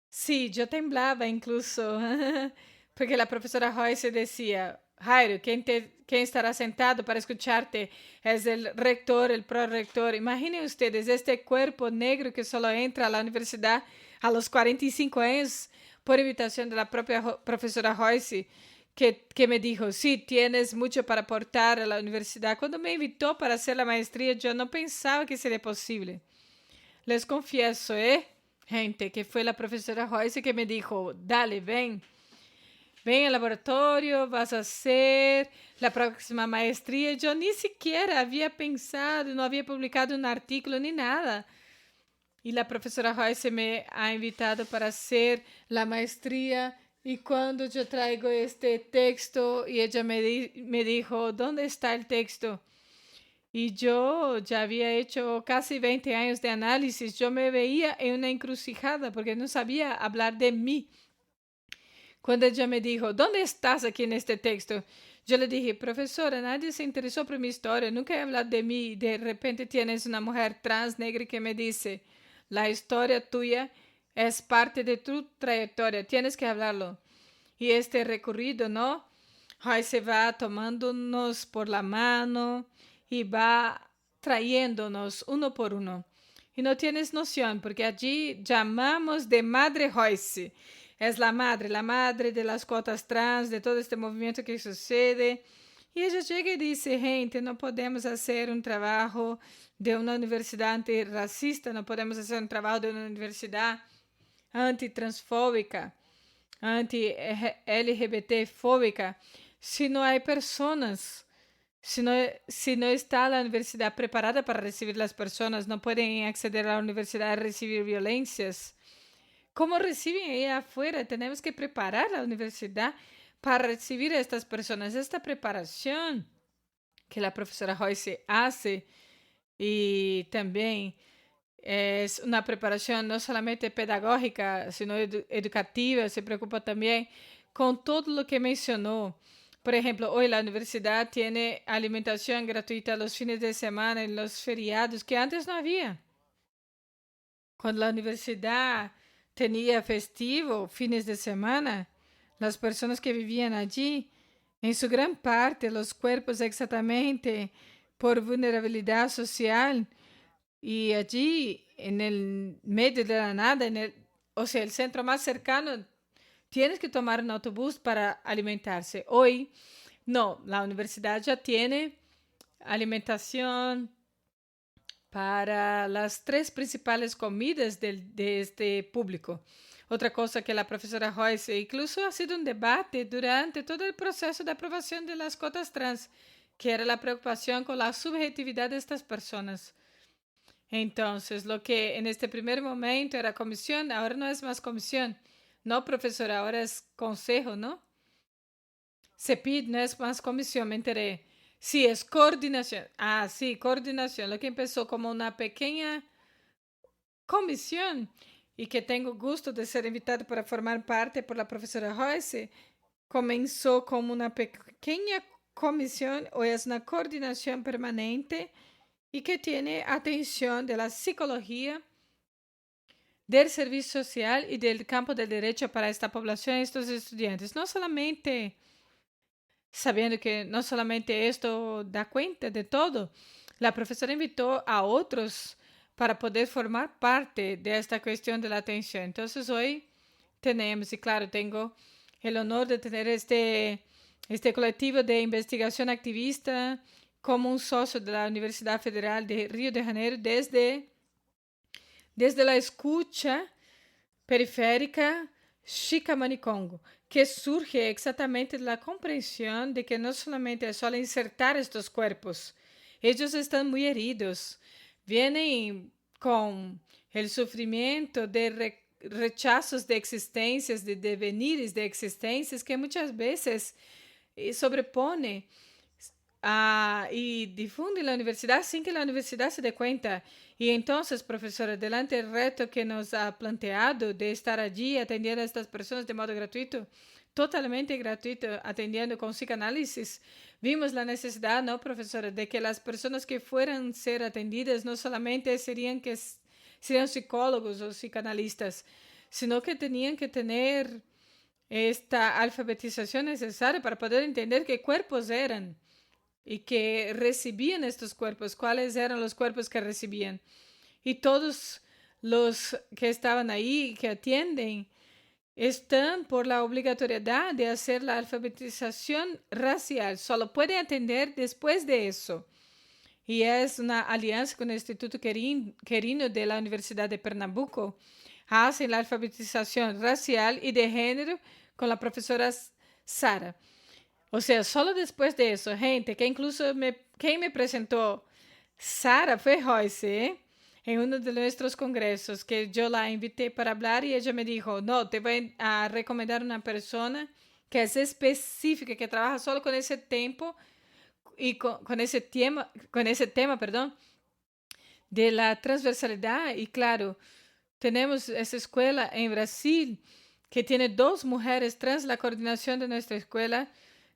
S1: Sí, yo temblaba incluso, porque la profesora Joyce decía, Jairo, ¿quién estará sentado para escucharte? Es el rector, el prorector. Imaginen ustedes este cuerpo negro que solo entra a la universidad a los 45 años por invitación de la propia profesora Joyce, que me dijo, sí, tienes mucho para aportar a la universidad. Cuando me invitó para hacer la maestría, yo no pensaba que sería posible. Les confieso, gente, que fue la profesora Joyce que me dijo, dale, ven al laboratorio, vas a hacer la próxima maestría. Yo ni siquiera había pensado, no había publicado un artículo ni nada. Y la profesora Joyce me ha invitado para hacer la maestría. Y cuando yo traigo este texto y ella me dijo, ¿dónde está el texto? Y yo ya había hecho casi 20 años de análisis. Yo me veía en una encrucijada porque no sabía hablar de mí. Cuando ella me dijo, ¿dónde estás aquí en este texto? Yo le dije, profesora, nadie se interesó por mi historia, nunca he hablado de mí. De repente tienes una mujer trans negra que me dice, la historia tuya es parte de tu trayectoria, tienes que hablarlo. Y este recorrido, ¿no? Ahí se va tomándonos por la mano y va trayéndonos uno por uno. Y no tienes noción, porque allí llamamos de Madre Joyce. Es la madre de las cuotas trans, de todo este movimiento que sucede. Y ella llega y dice, gente, no podemos hacer un trabajo de una universidad antirracista, no podemos hacer un trabajo de una universidad antitransfóbica, anti-LGBT fóbica, si no hay personas, si no está la universidad preparada para recibir las personas, no pueden acceder a la universidad a recibir violencias. ¿Cómo reciben ahí afuera? Tenemos que preparar la universidad para recibir a estas personas. Esta preparación que la profesora Joyce hace y también es una preparación no solamente pedagógica, sino educativa, se preocupa también con todo lo que mencionó. Por ejemplo, hoy la universidad tiene alimentación gratuita los fines de semana y los feriados que antes no había. Cuando la universidad tenía festivo, fines de semana, las personas que vivían allí, en su gran parte, los cuerpos exactamente por vulnerabilidad social, y allí, en el medio de la nada, o sea, el centro más cercano, tienes que tomar un autobús para alimentarse. Hoy, no, la universidad ya tiene alimentación para las tres principales comidas de este público. Otra cosa que la profesora Joyce, incluso ha sido un debate durante todo el proceso de aprobación de las cuotas trans, que era la preocupación con la subjetividad de estas personas. Entonces, lo que en este primer momento era comisión, ahora no es más comisión. No, profesora, ahora es consejo, ¿no? CEPID no es más comisión, me enteré. Sí, es coordinación. Ah, sí, coordinación. Lo que empezó como una pequeña comisión y que tengo gusto de ser invitado para formar parte por la profesora Joyce, comenzó como una pequeña comisión o es una coordinación permanente y que tiene atención de la psicología, del servicio social y del campo del derecho para esta población y estos estudiantes. No solamente sabiendo que no solamente esto da cuenta de todo, la profesora invitó a otros para poder formar parte de esta cuestión de la atención. Entonces hoy tenemos, y claro, tengo el honor de tener este colectivo de investigación activista como un socio de la Universidad Federal de Río de Janeiro desde la escucha periférica Chica-Manicongo, que surge exactamente de la comprensión de que no solamente es solo insertar estos cuerpos, ellos están muy heridos, vienen con el sufrimiento de rechazos de existencias, de devenires de existencias que muchas veces sobrepone y difunde la universidad sin que la universidad se dé cuenta. Y entonces, profesora, delante del reto que nos ha planteado de estar allí atendiendo a estas personas de modo gratuito, totalmente gratuito, atendiendo con psicoanálisis, vimos la necesidad, ¿no, profesora?, de que las personas que fueran ser atendidas no solamente serían psicólogos o psicoanalistas, sino que tenían que tener esta alfabetización necesaria para poder entender qué cuerpos eran y que recibían estos cuerpos, cuáles eran los cuerpos que recibían. Y todos los que estaban ahí, que atienden, están por la obligatoriedad de hacer la alfabetización racial. Solo pueden atender después de eso. Y es una alianza con el Instituto Querino de la Universidad de Pernambuco. Hacen la alfabetización racial y de género con la profesora Sara. O sea, solo después de eso, gente, que incluso quien me presentó, Sara, fue Joyce, ¿eh? En uno de nuestros congresos, que yo la invité para hablar y ella me dijo, no, te voy a recomendar una persona que es específica, que trabaja solo con ese tiempo y con ese tema, perdón, de la transversalidad. Y claro, tenemos esa escuela en Brasil que tiene dos mujeres trans, la coordinación de nuestra escuela,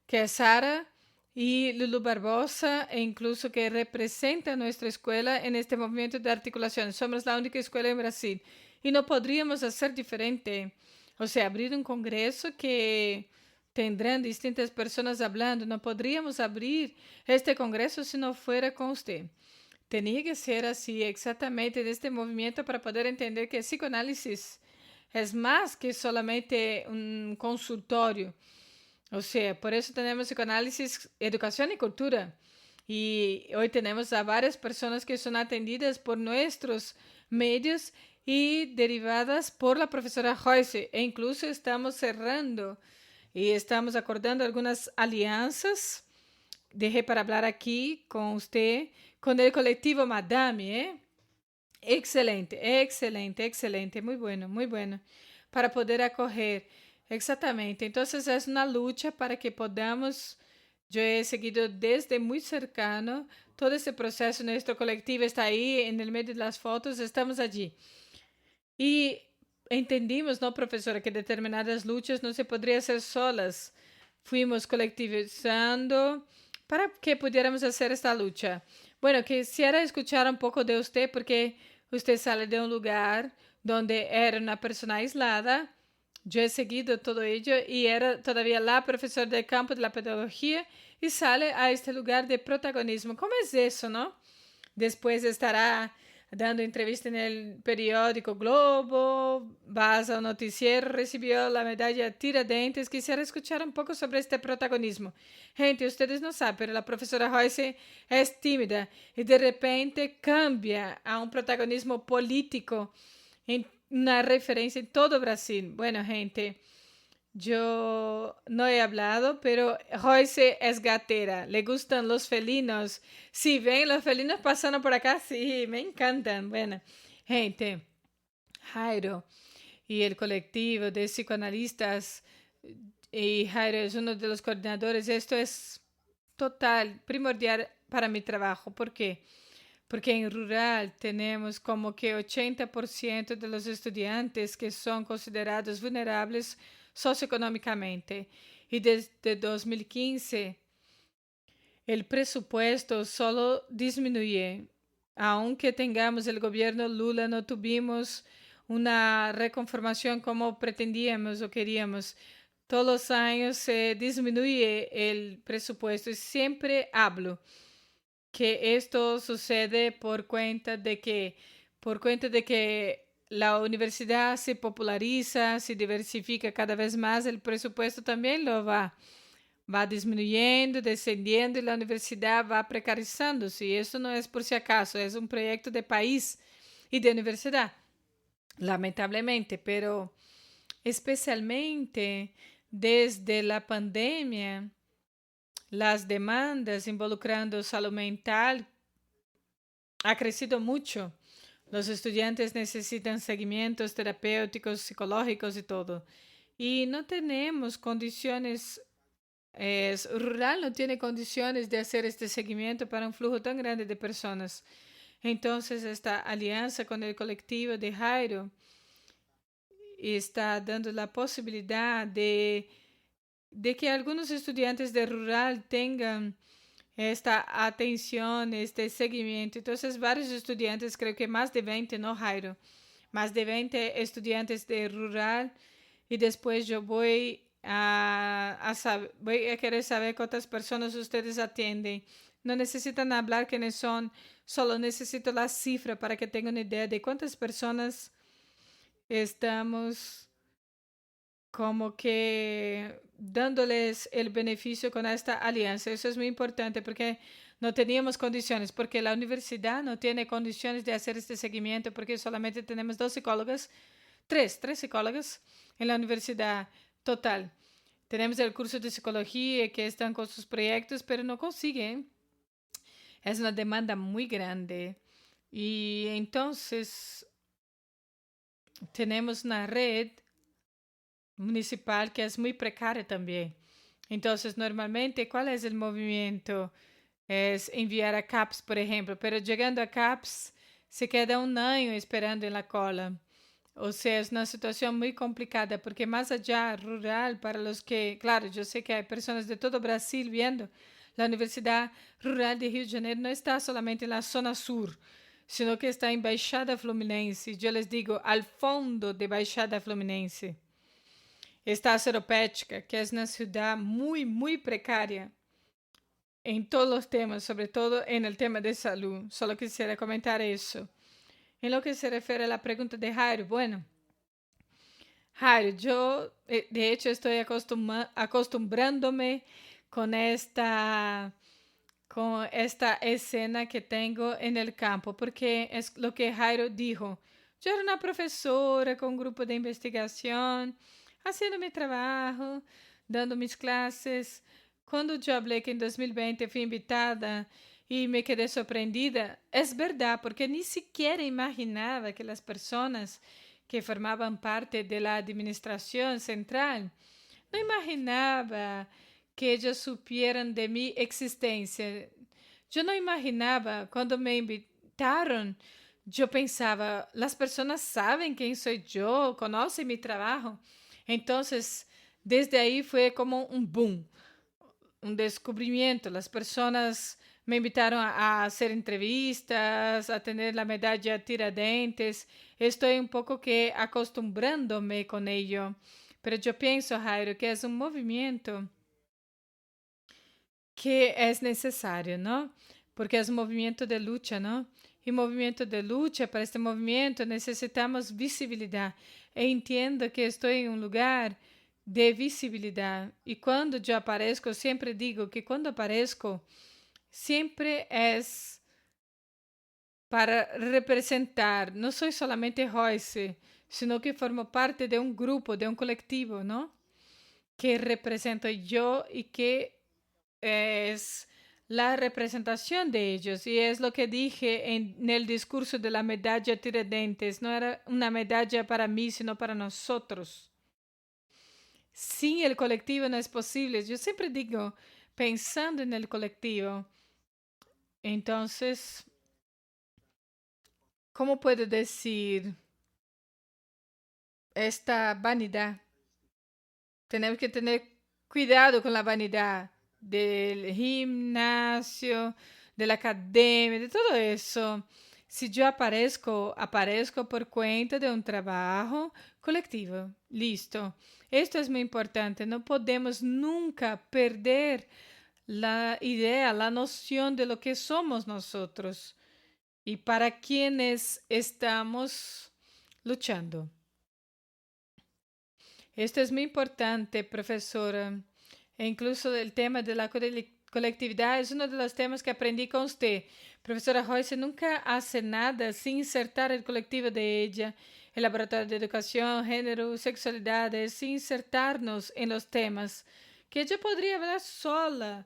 S1: que es Sara y Lulu Barbosa, e incluso que representa nuestra escuela en este movimiento de articulación. Somos la única escuela en Brasil y no podríamos hacer diferente. O sea, abrir un congreso que tendrán distintas personas hablando. No podríamos abrir este congreso si no fuera con usted. Tenía que ser así, exactamente, de este movimiento para poder entender que el psicoanálisis es más que solamente un consultorio. O sea, por eso tenemos psicoanálisis, educación y cultura. Y hoy tenemos a varias personas que son atendidas por nuestros medios y derivadas por la profesora Joyce. E incluso estamos cerrando y estamos acordando algunas alianzas. Dejé para hablar aquí con usted, con el colectivo Madame, ¿eh? Excelente, excelente, excelente, muy bueno, muy bueno, para poder acoger. Exactamente, entonces es una lucha para que podamos, yo he seguido desde muy cercano todo ese proceso, nuestro colectivo está ahí en el medio de las fotos, estamos allí. Y entendimos, ¿no, profesora, que determinadas luchas no se podrían hacer solas. Fuimos colectivizando para que pudiéramos hacer esta lucha. Bueno, quisiera escuchar un poco de usted porque usted sale de un lugar donde era una persona aislada. Yo he seguido todo ello y era todavía la profesora del campo de la pedagogía y sale a este lugar de protagonismo. ¿Cómo es eso, no? Después estará dando entrevista en el periódico Globo, vas al noticiero, recibió la medalla Tiradentes. Quisiera escuchar un poco sobre este protagonismo. Gente, ustedes no saben, pero la profesora Joyce es tímida y de repente cambia a un protagonismo político, en una referencia en todo Brasil. Bueno, gente, yo no he hablado, pero Joyce es gatera. Le gustan los felinos. Sí, ven los felinos pasando por acá. Sí, me encantan. Bueno, gente, Jairo y el colectivo de psicoanalistas y Jairo es uno de los coordinadores. Esto es total, primordial para mi trabajo. ¿Por qué? Porque en rural tenemos como que 80% de los estudiantes que son considerados vulnerables socioeconómicamente. Y desde 2015 el presupuesto solo disminuye. Aunque tengamos el gobierno Lula, no tuvimos una reconformación como pretendíamos o queríamos. Todos los años se disminuye el presupuesto y siempre hablo que esto sucede por cuenta de que la universidad se populariza, se diversifica cada vez más, el presupuesto también lo va disminuyendo, descendiendo y la universidad va precarizándose. Y eso no es por si acaso, es un proyecto de país y de universidad, lamentablemente, pero especialmente desde la pandemia, las demandas involucrando salud mental ha crecido mucho. Los estudiantes necesitan seguimientos terapéuticos, psicológicos y todo. Y no tenemos condiciones, rural no tiene condiciones de hacer este seguimiento para un flujo tan grande de personas. Entonces, esta alianza con el colectivo de Jairo está dando la posibilidad de que algunos estudiantes de rural tengan esta atención, este seguimiento. Entonces, varios estudiantes, creo que más de 20, ¿no, Jairo? Más de 20 estudiantes de rural y después yo voy a querer saber cuántas personas ustedes atienden. No necesitan hablar quiénes son, solo necesito la cifra para que tengan una idea de cuántas personas estamos como que dándoles el beneficio con esta alianza. Eso es muy importante porque no teníamos condiciones, porque la universidad no tiene condiciones de hacer este seguimiento, porque solamente tenemos dos psicólogas, tres psicólogas en la universidad total. Tenemos el curso de psicología que están con sus proyectos, pero no consiguen. Es una demanda muy grande. Y entonces tenemos una red municipal que es muy precaria también. Entonces, normalmente, ¿cuál es el movimiento? Es enviar a CAPS, por ejemplo, pero llegando a CAPS se queda un año esperando en la cola. O sea, es una situación muy complicada porque más allá rural, para los que, claro, yo sé que hay personas de todo Brasil viendo, la Universidad Rural de Rio de Janeiro no está solamente en la zona sur, sino que está en Baixada Fluminense. Yo les digo, al fondo de Baixada Fluminense está a Seropédica, que es una ciudad muy, muy precaria en todos los temas, sobre todo en el tema de salud. Solo quisiera comentar eso. En lo que se refiere a la pregunta de Jairo, bueno, Jairo, yo de hecho estoy acostumbrándome con con esta escena que tengo en el campo, porque es lo que Jairo dijo. Yo era una profesora con un grupo de investigación, haciendo mi trabajo, dando mis clases. Cuando yo hablé que en 2020 fui invitada y me quedé sorprendida, es verdad, porque ni siquiera imaginaba que las personas que formaban parte de la administración central, no imaginaba que ellos supieran de mi existencia. Yo no imaginaba, cuando me invitaron, yo pensaba, las personas saben quién soy yo, conocen mi trabajo. Entonces, desde ahí fue como un boom, un descubrimiento. Las personas me invitaron a hacer entrevistas, a tener la medalla Tiradentes. Estoy un poco que acostumbrándome con ello. Pero yo pienso, Jairo, que es un movimiento que es necesario, ¿no? Porque es un movimiento de lucha, ¿no? Y movimiento de lucha, para este movimiento necesitamos visibilidad. E entiendo que estoy en un lugar de visibilidad. Y cuando yo aparezco, siempre digo que cuando aparezco, siempre es para representar. No soy solamente Joyce, sino que formo parte de un grupo, de un colectivo, ¿no? Que represento yo y que es la representación de ellos. Y es lo que dije en el discurso de la medalla Tiradentes. No era una medalla para mí, sino para nosotros. sin el colectivo no es posible. Yo siempre digo, pensando en el colectivo, entonces, ¿cómo puedo decir esta vanidad? Tenemos que tener cuidado con la vanidad del gimnasio, de la academia, de todo eso. Si yo aparezco, aparezco por cuenta de un trabajo colectivo. Listo. Esto es muy importante. No podemos nunca perder la idea, la noción de lo que somos nosotros y para quienes estamos luchando. Esto es muy importante, profesora. E incluso el tema de la colectividad es uno de los temas que aprendí con usted. Profesora Royce nunca hace nada sin insertar el colectivo de ella, el laboratorio de educación, género, sexualidades, sin insertarnos en los temas que ella podría hablar sola,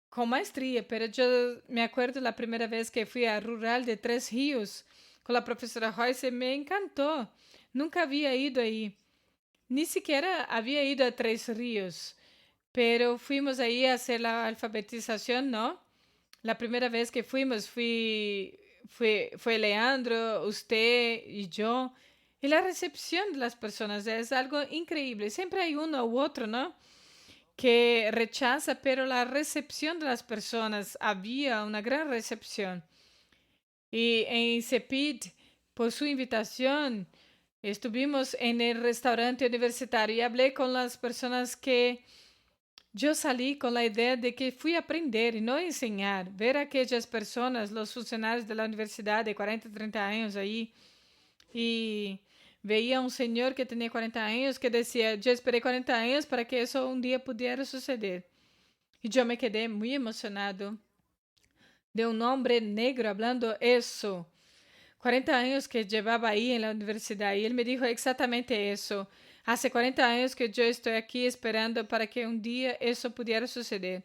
S1: con maestría, pero yo me acuerdo la primera vez que fui a Rural de Tres Ríos con la profesora Royce, me encantó. Nunca había ido ahí. Ni siquiera había ido a Tres Ríos, pero fuimos ahí a hacer la alfabetización, ¿no? La primera vez que fuimos fue Leandro, usted y yo. Y la recepción de las personas es algo increíble. Siempre hay uno u otro, ¿no? Que rechaza, pero la recepción de las personas, había una gran recepción. Y en CEPID, por su invitación, estuvimos en el restaurante universitario y hablé con las personas que yo salí con la idea de que fui a aprender y no enseñar. Ver a aquellas personas, los funcionarios de la universidad de 40, 30 años ahí, y veía un señor que tenía 40 años que decía, yo esperé 40 años para que eso un día pudiera suceder. Y yo me quedé muy emocionado de un hombre negro hablando eso. 40 años que llevaba ahí en la universidad y él me dijo exactamente eso. Hace 40 años que yo estoy aquí esperando para que un día eso pudiera suceder.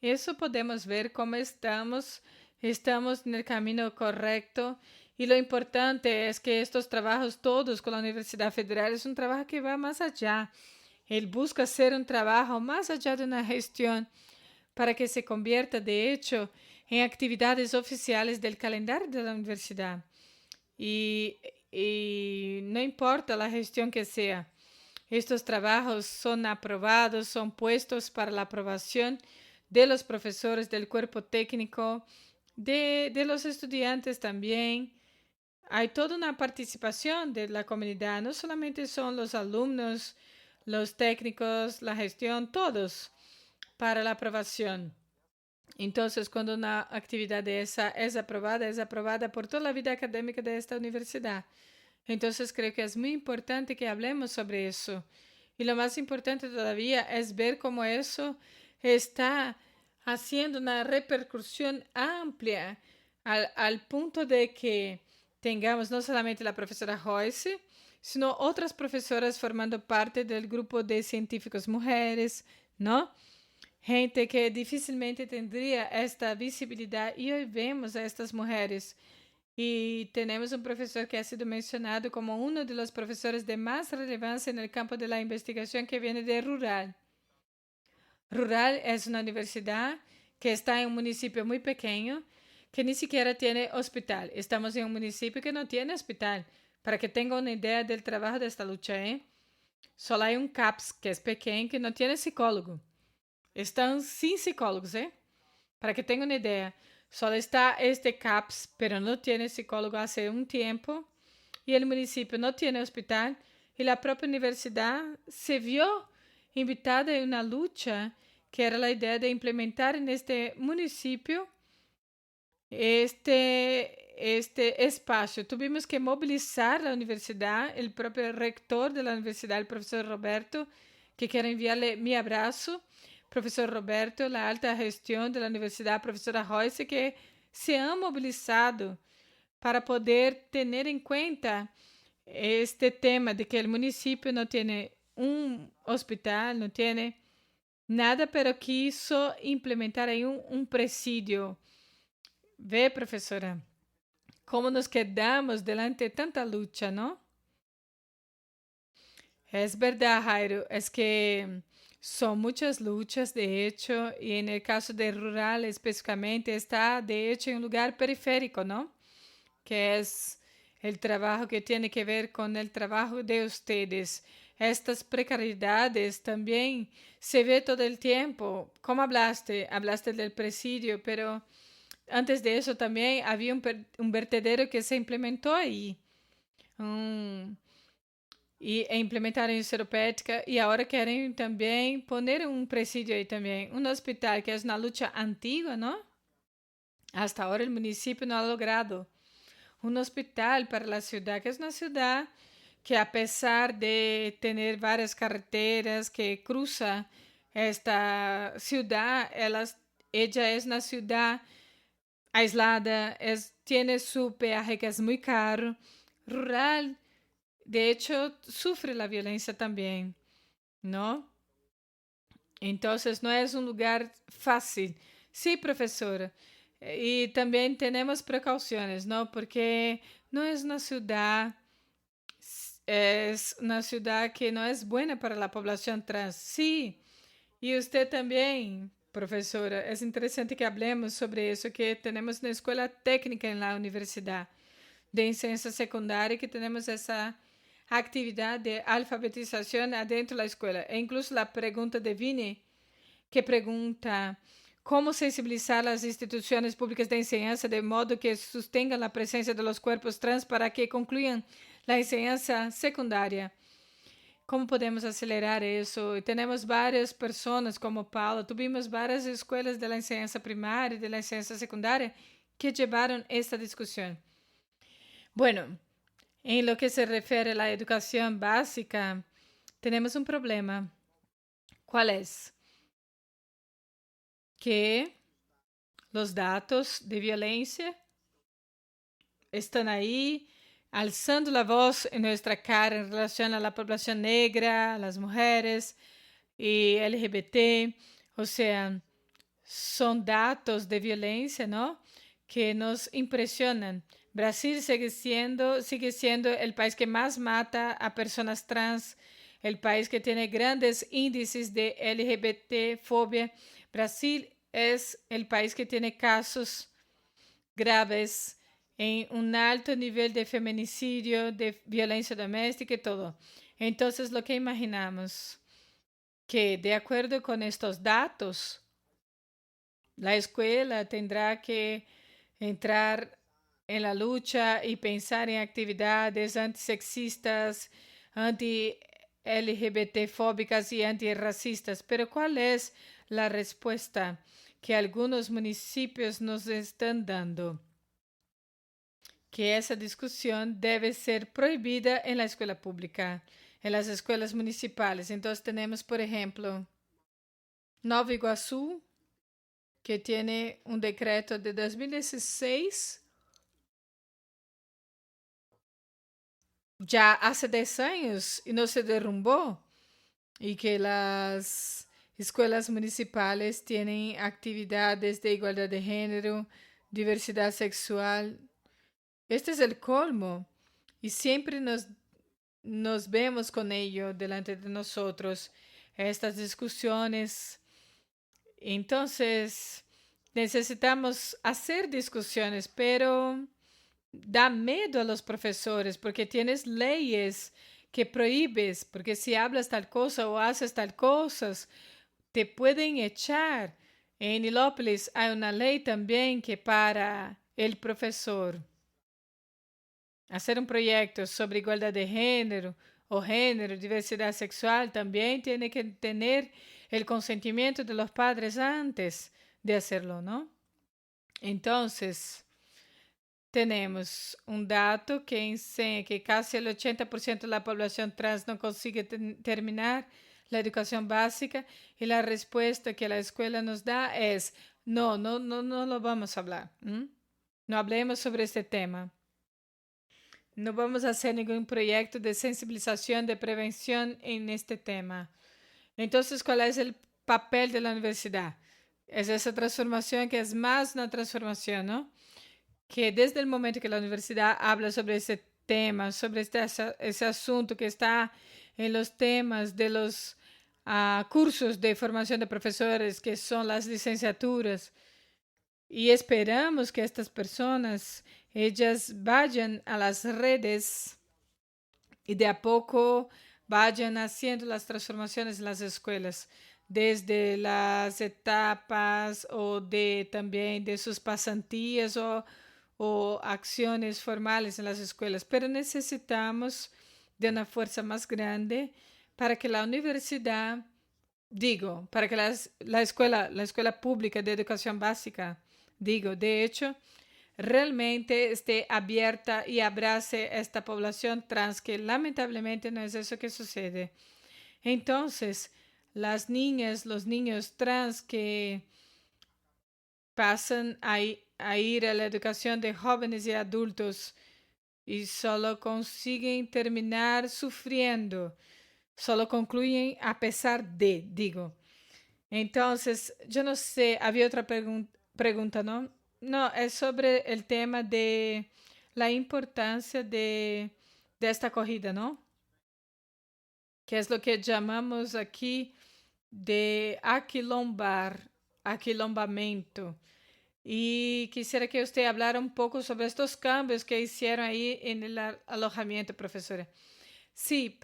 S1: Eso podemos ver cómo estamos en el camino correcto y lo importante es que estos trabajos todos con la Universidad Federal es un trabajo que va más allá. Él busca hacer un trabajo más allá de una gestión para que se convierta, de hecho, en actividades oficiales del calendario de la universidad. Y, y no importa la gestión que sea, estos trabajos son aprobados, son puestos para la aprobación de los profesores del cuerpo técnico, de los estudiantes también. Hay toda una participación de la comunidad, no solamente son los alumnos, los técnicos, la gestión, todos para la aprobación. Entonces, cuando una actividad de esa es aprobada por toda la vida académica de esta universidad. Entonces, creo que es muy importante que hablemos sobre eso. Y lo más importante todavía es ver cómo eso está haciendo una repercusión amplia al punto de que tengamos no solamente la profesora Royce, sino otras profesoras formando parte del grupo de científicos mujeres, ¿no? Gente que dificilmente tendría esta visibilidad y hoy vemos a estas mujeres. Y tenemos un profesor que ha sido mencionado como uno de los profesores de más relevancia en el campo de la investigación que viene de Rural. Rural es una universidad que está en un municipio muy pequeño que ni siquiera tiene hospital. Estamos en un municipio que no tiene hospital. Para que tengan una idea del trabajo de esta lucha, ¿eh? Solo hay un CAPS que es pequeño que no tiene psicólogo. Están sin psicólogos, ¿eh? Para que tengan una idea. Solo está este CAPS, pero no tiene psicólogo hace un tiempo. Y el municipio no tiene hospital. Y la propia universidad se vio invitada en una lucha que era la idea de implementar en este municipio este espacio. Tuvimos que movilizar la universidad, el propio rector de la universidad, el profesor Roberto, que quiero enviarle mi abrazo. Profesor Roberto, la alta gestión de la universidad, profesora Royce, que se han movilizado para poder tener en cuenta este tema de que el municipio no tiene un hospital, no tiene nada, pero quiso implementar ahí un presidio. Ve, profesora, cómo nos quedamos delante de tanta lucha, ¿no? Es verdad, Jairo, es que son muchas luchas, de hecho, y en el caso de rural específicamente está, de hecho, en un lugar periférico, ¿no? Que es el trabajo que tiene que ver con el trabajo de ustedes. Estas precariedades también se ve todo el tiempo. ¿Cómo hablaste? Hablaste del presidio, pero antes de eso también había un vertedero que se implementó ahí. Um, e implementaram em Seropédica e agora querem também poner um presídio aí também, um hospital que é uma luta antiga, não? Hasta agora o município não ha logrado um hospital para a cidade, que é uma cidade que a pesar de ter várias carreteras que cruza esta cidade, ela é uma cidade aislada, tiene su peaje que es muy caro, rural, de hecho, sufre la violencia también, ¿no? Entonces, no es un lugar fácil. Sí, profesora. Y también tenemos precauciones, ¿no? Porque no es una ciudad, es una ciudad que no es buena para la población trans. Sí, y usted también, profesora, es interesante que hablemos sobre eso, que tenemos una escuela técnica en la universidad de enseñanza secundaria, que tenemos esa actividad de alfabetización adentro de la escuela. E incluso la pregunta de Vini, que pregunta cómo sensibilizar las instituciones públicas de enseñanza de modo que sostengan la presencia de los cuerpos trans para que concluyan la enseñanza secundaria. ¿Cómo podemos acelerar eso? Y tenemos varias personas como Paula, tuvimos varias escuelas de la enseñanza primaria y de la enseñanza secundaria que llevaron esta discusión. Bueno, en lo que se refiere a la educación básica, tenemos un problema. ¿Cuál es? Que los datos de violencia están ahí, alzando la voz en nuestra cara en relación a la población negra, a las mujeres y LGBT. O sea, son datos de violencia, ¿no? Que nos impresionan. Brasil sigue siendo el país que más mata a personas trans, el país que tiene grandes índices de LGBT-fobia. Brasil es el país que tiene casos graves en un alto nivel de feminicidio, de violencia doméstica y todo. Entonces, lo que imaginamos, que de acuerdo con estos datos, la escuela tendrá que entrar en la lucha y pensar en actividades antisexistas, anti-LGBT-fóbicas y antirracistas. Pero ¿cuál es la respuesta que algunos municipios nos están dando? Que esa discusión debe ser prohibida en la escuela pública, en las escuelas municipales. Entonces tenemos, por ejemplo, Nova Iguazú, que tiene un decreto de 2016, ya hace 10 años y no se derrumbó, y que las escuelas municipales tienen actividades de igualdad de género, diversidad sexual. Este es el colmo y siempre nos vemos con ello delante de nosotros, estas discusiones. Entonces, necesitamos hacer discusiones, pero da miedo a los profesores porque tienes leyes que prohíbes, porque si hablas tal cosa o haces tal cosas, te pueden echar. En Nilópolis hay una ley también que para el profesor hacer un proyecto sobre igualdad de género o género, diversidad sexual, también tiene que tener el consentimiento de los padres antes de hacerlo, ¿no? Entonces, tenemos un dato que enseña que casi el 80% de la población trans no consigue terminar la educación básica y la respuesta que la escuela nos da es no lo vamos a hablar. No hablemos sobre este tema. No vamos a hacer ningún proyecto de sensibilización, de prevención en este tema. Entonces, ¿cuál es el papel de la universidad? Es esa transformación que es más una transformación, ¿no? Que desde el momento que la universidad habla sobre ese tema, sobre ese asunto que está en los temas de los cursos de formación de profesores, que son las licenciaturas. Y esperamos que estas personas, ellas vayan a las redes y de a poco vayan haciendo las transformaciones en las escuelas, desde las etapas o de también de sus pasantías o acciones formales en las escuelas. Pero necesitamos de una fuerza más grande para que la universidad, digo, para que la escuela pública de educación básica, digo, de hecho, realmente esté abierta y abrace esta población trans, que lamentablemente no es eso que sucede. Entonces, las niñas, los niños trans que pasan a ir a la educación de jóvenes y adultos y solo consiguen terminar sufriendo, solo concluyen a pesar de, digo. Entonces, yo no sé, había otra pregunta, ¿no? No, es sobre el tema de la importancia de esta corrida, ¿no? Que es lo que llamamos aquí de aquilombar, aquilombamento. Y quisiera que usted hablara un poco sobre estos cambios que hicieron ahí en el alojamiento, profesora. Sí,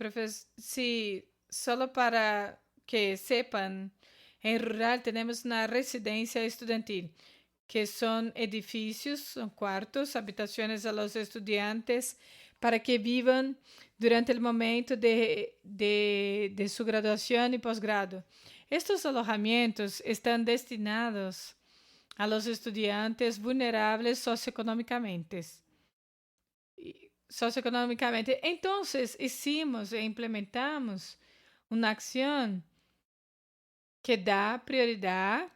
S1: sí, solo para que sepan, en rural tenemos una residencia estudiantil, que son edificios, son cuartos, habitaciones a los estudiantes para que vivan durante el momento de su graduación y posgrado. Estos alojamientos están destinados a los estudiantes vulnerables socioeconómicamente. Entonces, hicimos e implementamos una acción que da prioridad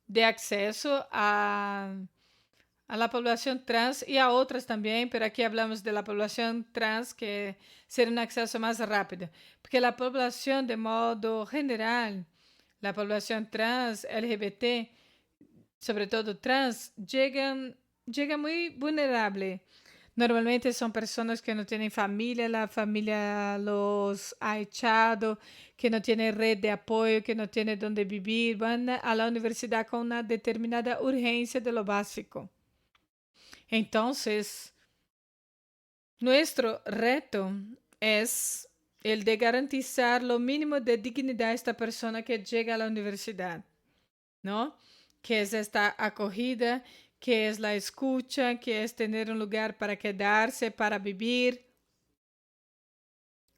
S1: de acceso a la población trans y a otras también, pero aquí hablamos de la población trans, que será un acceso más rápido, porque la población de modo general, la población trans, LGBT, sobre todo trans, llega muy vulnerable. Normalmente son personas que no tienen familia, la familia los ha echado, que no tienen red de apoyo, que no tienen dónde vivir, van a la universidad con una determinada urgencia de lo básico. Entonces, nuestro reto es el de garantizar lo mínimo de dignidad a esta persona que llega a la universidad, ¿no? Que es esta acogida, que es la escucha, que es tener un lugar para quedarse, para vivir,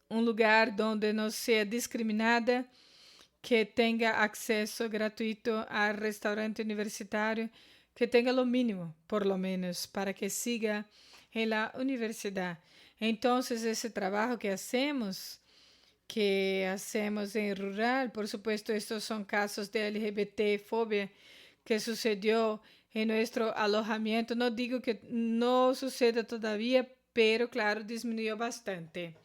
S1: un lugar donde no sea discriminada, que tenga acceso gratuito al restaurante universitario, que tenga lo mínimo, por lo menos, para que siga en la universidad. Entonces, ese trabajo que hacemos en rural, por supuesto, estos son casos de LGBT-fobia que sucedió en nuestro alojamiento. No digo que no suceda todavía, pero claro, disminuyó bastante.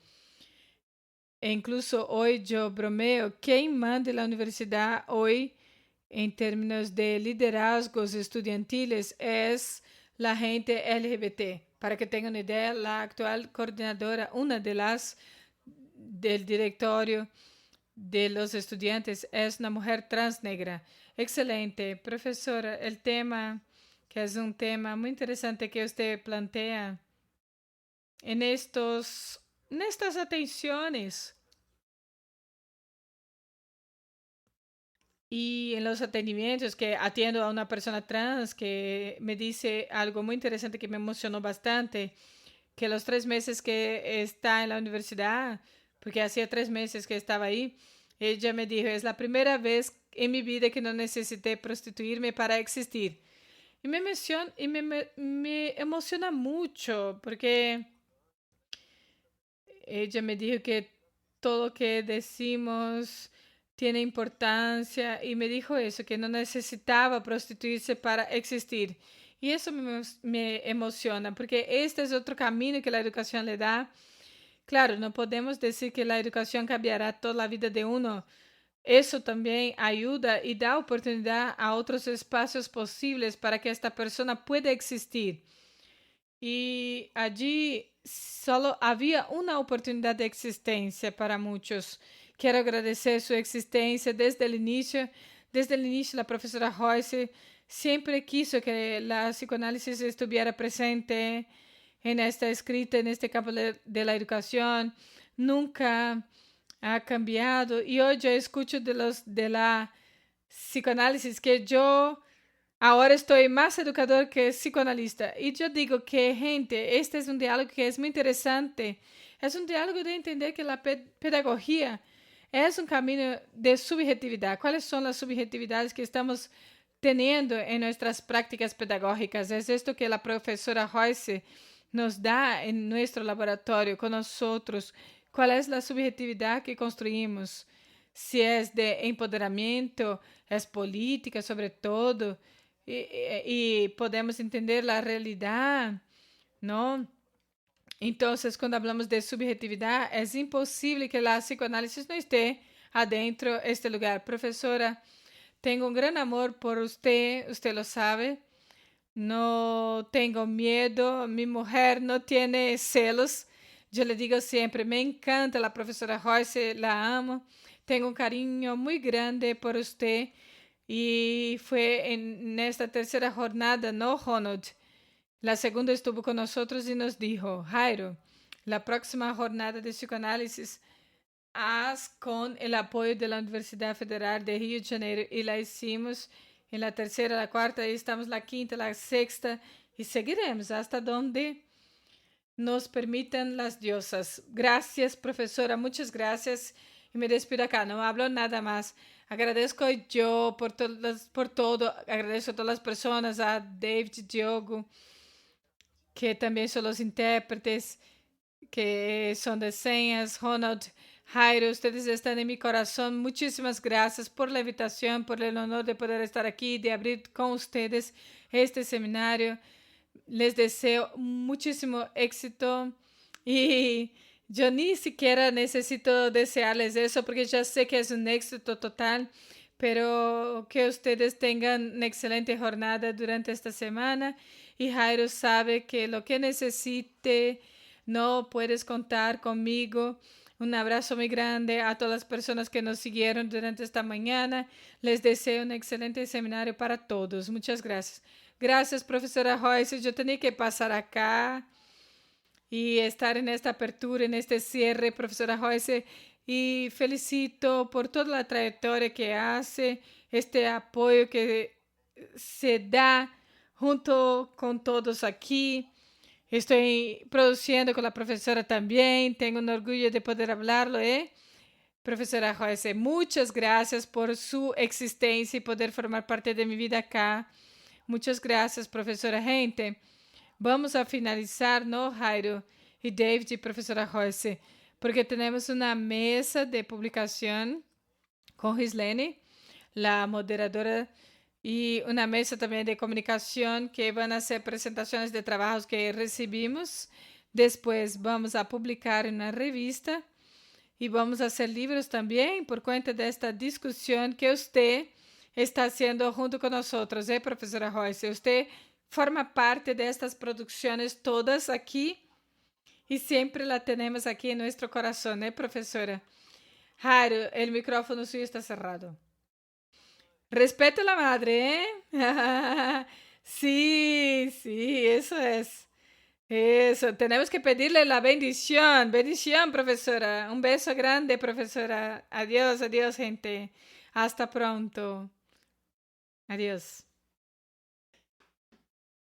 S1: E incluso hoy yo bromeo, quien manda la universidad hoy en términos de liderazgos estudiantiles es la gente LGBT. Para que tengan una idea, la actual coordinadora, una de las del directorio de los estudiantes, es una mujer trans negra. Excelente, profesora. El tema, que es un tema muy interesante que usted plantea en en estas atenciones y en los atendimientos, que atiendo a una persona trans que me dice algo muy interesante que me emocionó bastante, que los 3 meses que está en la universidad, porque hacía 3 meses que estaba ahí, ella me dijo, es la primera vez en mi vida que no necesité prostituirme para existir. Y me emociona mucho, porque ella me dijo que todo lo que decimos tiene importancia y me dijo eso, que no necesitaba prostituirse para existir. Y eso me emociona, porque este es otro camino que la educación le da. Claro, no podemos decir que la educación cambiará toda la vida de uno. Eso también ayuda y da oportunidad a otros espacios posibles para que esta persona pueda existir. Y allí solo había una oportunidad de existencia para muchos. Quiero agradecer su existencia desde el inicio. Desde el inicio, la profesora Joyce siempre quiso que la psicoanálisis estuviera presente en esta escrita, en este campo de la educación. Nunca ha cambiado. Y hoy yo escucho de la psicoanálisis que yo ahora estoy más educador que psicoanalista. Y yo digo que, gente, este es un diálogo que es muy interesante. Es un diálogo de entender que la pedagogía es un camino de subjetividad. ¿Cuáles son las subjetividades que estamos teniendo en nuestras prácticas pedagógicas? Es esto que la profesora Joyce nos da en nuestro laboratorio con nosotros. ¿Cuál es la subjetividad que construimos? Si es de empoderamiento, es política sobre todo, y podemos entender la realidad, ¿no? Entonces, cuando hablamos de subjetividad, es imposible que la psicoanálisis no esté adentro de este lugar. Profesora, tengo un gran amor por usted, usted lo sabe. No tengo miedo, mi mujer no tiene celos. Yo le digo siempre, me encanta la profesora Joyce, la amo. Tengo un cariño muy grande por usted. Y fue en esta tercera jornada, ¿no, Ronald? La segunda estuvo con nosotros y nos dijo, Jairo, la próxima jornada de psicoanálisis haz con el apoyo de la Universidad Federal de Río de Janeiro. Y la hicimos en la tercera, la cuarta, y estamos la quinta, la sexta, y seguiremos hasta donde nos permitan las diosas. Gracias, profesora, muchas gracias. Y me despido acá, no hablo nada más. Agradezco yo por todo, agradezco a todas las personas, a David, Diogo, que también son los intérpretes, que son de señas, Ronald, Jairo, ustedes están en mi corazón. Muchísimas gracias por la invitación, por el honor de poder estar aquí, de abrir con ustedes este seminario. Les deseo muchísimo éxito y yo ni siquiera necesito desearles eso porque ya sé que es un éxito total, pero que ustedes tengan una excelente jornada durante esta semana y Jairo sabe que lo que necesite, no puedes contar conmigo. Un abrazo muy grande a todas las personas que nos siguieron durante esta mañana. Les deseo un excelente seminario para todos. Muchas gracias. Gracias, profesora Joyce. Yo tenía que pasar acá y estar en esta apertura, en este cierre, profesora Joyce. Y felicito por toda la trayectoria que hace, este apoyo que se da junto con todos aquí. Estoy produciendo con la profesora también. Tengo un orgullo de poder hablarlo, ¿eh? Profesora Joyce, muchas gracias por su existencia y poder formar parte de mi vida acá. Muchas gracias, profesora. Gente, vamos a finalizar, ¿no, Jairo y David y profesora Joyce? Porque tenemos una mesa de publicación con Gislene, la moderadora, y una mesa también de comunicación que van a hacer presentaciones de trabajos que recibimos. Después vamos a publicar en una revista y vamos a hacer libros también por cuenta de esta discusión que usted está haciendo junto con nosotros, profesora Joyce? Usted forma parte de estas producciones todas aquí y siempre la tenemos aquí en nuestro corazón, profesora? Jairo, el micrófono suyo está cerrado. Respeto a la madre, ¿eh? Sí, sí, eso es. Eso, tenemos que pedirle la bendición. Bendición, profesora. Un beso grande, profesora. Adiós, adiós, gente. Hasta pronto. Adiós.